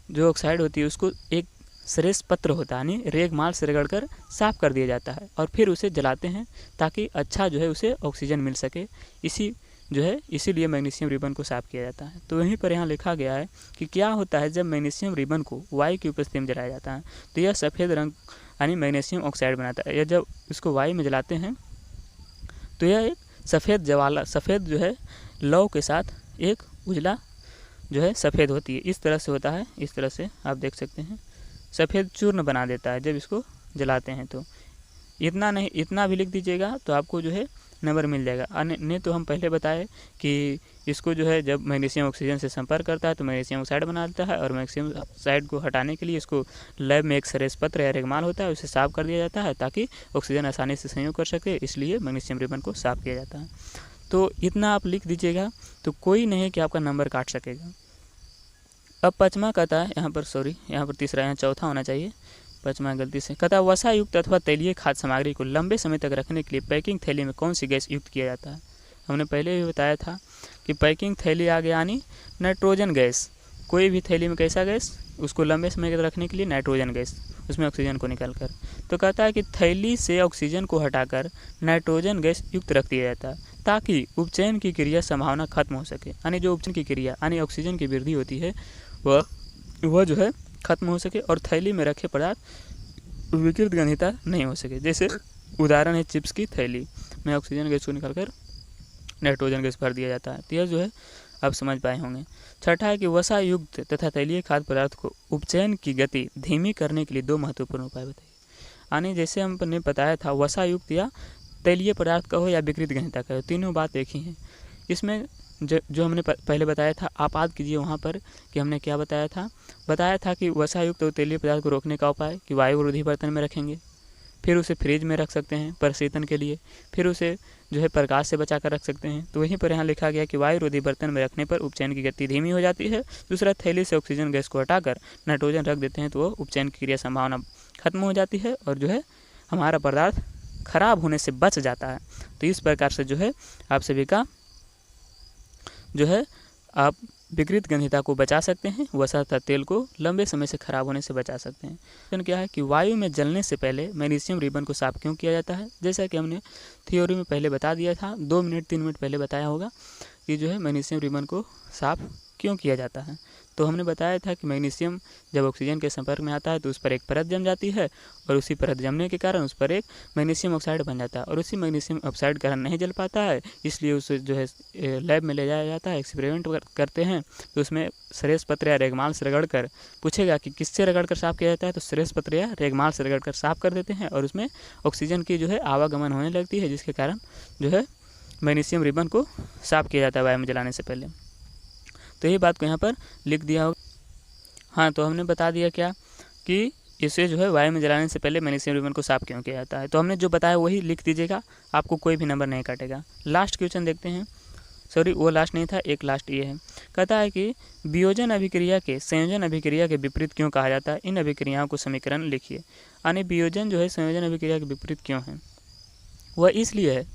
जो ऑक्साइड होती है उसको एक श्रेष्ठ पत्र होता है, यानी रेगमाल से रगड़कर साफ़ कर दिया जाता है, और फिर उसे जलाते हैं ताकि अच्छा जो है उसे ऑक्सीजन मिल सके। इसी जो है इसीलिए मैग्नीशियम रिबन को साफ किया जाता है। तो वहीं पर यहाँ लिखा गया है कि क्या होता है जब मैग्नीशियम रिबन को वायु की उपस्थिति में जलाया जाता है तो यह सफ़ेद रंग यानी मैग्नीशियम ऑक्साइड बनाता है। या जब इसको वायु में जलाते हैं तो यह एक सफ़ेद जो है लौ के साथ एक उजला जो है सफ़ेद होती है, इस तरह से होता है। इस तरह से आप देख सकते हैं सफ़ेद चूर्ण बना देता है जब इसको जलाते हैं। तो इतना नहीं, इतना भी लिख दीजिएगा तो आपको जो है नंबर मिल जाएगा। नहीं तो हम पहले बताए कि इसको जो है जब मैग्नीशियम ऑक्सीजन से संपर्क करता है तो मैग्नीशियम ऑक्साइड बना देता है, और मैग्नीशियम ऑक्साइड को हटाने के लिए इसको लैब में एक सरेस पत्र या रेगमाल होता है, उसे साफ कर दिया जाता है ताकि ऑक्सीजन आसानी से संयोग कर सके, इसलिए मैग्नीशियम रिबन को साफ किया जाता है। तो इतना आप लिख दीजिएगा तो कोई नहीं कि आपका नंबर काट सकेगा। अब पचमा कहता है यहाँ पर तीसरा, यहाँ चौथा होना चाहिए, पचमा गलती से कहता है वसा युक्त अथवा तैलीय खाद्य सामग्री को लंबे समय तक रखने के लिए पैकिंग थैली में कौन सी गैस युक्त किया जाता है। हमने पहले भी बताया था कि पैकिंग थैली आ गया यानी नाइट्रोजन गैस। कोई भी थैली में कैसा गैस, उसको लंबे समय तक रखने के लिए नाइट्रोजन गैस, उसमें ऑक्सीजन को निकाल कर। तो कहता है कि थैली से ऑक्सीजन को हटाकर नाइट्रोजन गैस युक्त रख दिया जाता है ताकि उपचयन की क्रिया संभावना खत्म हो सके, यानी जो उपचयन की क्रिया यानी ऑक्सीजन की वृद्धि होती है वह जो है खत्म हो सके और थैली में रखे पदार्थ विकृत गंधिता नहीं हो सके। जैसे उदाहरण है चिप्स की थैली में ऑक्सीजन गैस को निकालकर नाइट्रोजन गैस भर दिया जाता है। तो यह जो है आप समझ पाए होंगे। छठा है कि वसा युक्त तथा तैलीय खाद्य पदार्थ को उपचयन की गति धीमी करने के लिए 2 महत्वपूर्ण उपाय बताइए। यानी जैसे हमने बताया था वसा युक्त या तैलीय पदार्थ कहो या विकृत गंधिता कहो, तीनों बात एक ही हैं। इसमें जो हमने पहले बताया था, आप याद कीजिए वहाँ पर कि हमने क्या बताया था कि वसा युक्त और तैलीय पदार्थ को रोकने का उपाय कि वायुरोधी बर्तन में रखेंगे, फिर उसे फ्रिज में रख सकते हैं प्रशीतन के लिए, फिर उसे जो है प्रकाश से बचा कर रख सकते हैं। तो वहीं पर यहाँ लिखा गया कि वायुरोधी बर्तन में रखने पर उपचयन की गति धीमी हो जाती है। दूसरा, थैली से ऑक्सीजन गैस को हटाकर नाइट्रोजन रख देते हैं तो वो उपचयन की क्रिया संभावना खत्म हो जाती है और जो है हमारा पदार्थ खराब होने से बच जाता है। तो इस प्रकार से जो है आप सभी का जो है आप विकृत गंधिता को बचा सकते हैं, वसा तथा तेल को लंबे समय से खराब होने से बचा सकते हैं। तो क्या है कि वायु में जलने से पहले मैग्नीशियम रिबन को साफ क्यों किया जाता है। जैसा कि हमने थ्योरी में पहले बता दिया था, 2 मिनट 3 मिनट पहले बताया होगा कि जो है मैग्नीशियम रिबन को साफ क्यों किया जाता है। तो हमने बताया था कि मैग्नीशियम जब ऑक्सीजन के संपर्क में आता है तो उस पर एक परत जम जाती है और उसी परत जमने के कारण उस पर एक मैग्नीशियम ऑक्साइड बन जाता है और उसी मैग्नीशियम ऑक्साइड कारण नहीं जल पाता है, इसलिए उसे जो है लैब में ले जाया जाता है, एक्सपेरिमेंट करते हैं। तो उसमें सरेस पत्र या रेगमाल से रगड़ कर पूछेगा कि किससे रगड़ कर साफ किया जाता है, तो सरेस पत्र या रेगमाल से रगड़ कर साफ कर देते हैं और उसमें ऑक्सीजन की जो है आवागमन होने लगती है, जिसके कारण जो है मैग्नीशियम रिबन को साफ किया जाता है वायु में जलाने से पहले। तो ये बात को यहाँ पर लिख दिया होगा। हाँ, तो हमने बता दिया क्या कि इसे जो है वायु में जलाने से पहले मैग्नीशियम रिबन को साफ क्यों किया जाता है। तो हमने जो बताया वही लिख दीजिएगा, आपको कोई भी नंबर नहीं काटेगा। लास्ट क्वेश्चन देखते हैं, सॉरी वो लास्ट नहीं था, एक लास्ट ये है। कहता है कि वियोजन अभिक्रिया के संयोजन अभिक्रिया के विपरीत क्यों कहा जाता है, इन अभिक्रियाओं को समीकरण लिखिए। यानी वियोजन जो है संयोजन अभिक्रिया के विपरीत क्यों है, वह इसलिए है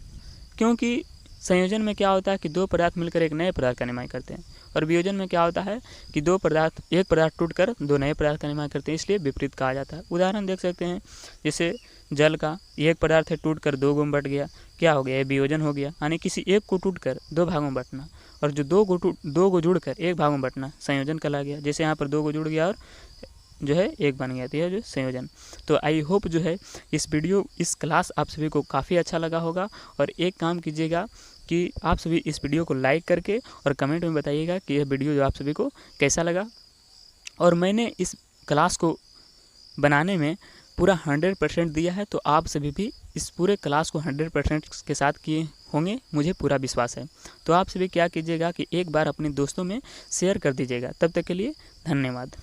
क्योंकि संयोजन में क्या होता है कि 2 पदार्थ मिलकर एक नए पदार्थ का निर्माण करते हैं, और वियोजन में क्या होता है कि एक पदार्थ टूटकर 2 नए पदार्थ का निर्माण करते हैं, इसलिए विपरीत कहा जाता है। उदाहरण देख सकते हैं, जैसे जल का एक पदार्थ है टूटकर 2 में बट गया, क्या हो गया, ये वियोजन हो गया। यानी किसी एक को टूटकर 2 भागों में बटना, और जो 2 को जुड़कर 1 भाग में बटना संयोजन कहला गया। जैसे यहाँ पर 2 को जुड़ गया और जो है 1 बन गया, तो यह जो संयोजन। तो आई होप जो है इस क्लास आप सभी को काफ़ी अच्छा लगा होगा। और एक काम कीजिएगा कि आप सभी इस वीडियो को लाइक करके और कमेंट में बताइएगा कि यह वीडियो जो आप सभी को कैसा लगा। और मैंने इस क्लास को बनाने में पूरा 100% दिया है, तो आप सभी भी इस पूरे क्लास को 100% के साथ किए होंगे, मुझे पूरा विश्वास है। तो आप सभी क्या कीजिएगा कि एक बार अपने दोस्तों में शेयर कर दीजिएगा। तब तक के लिए धन्यवाद।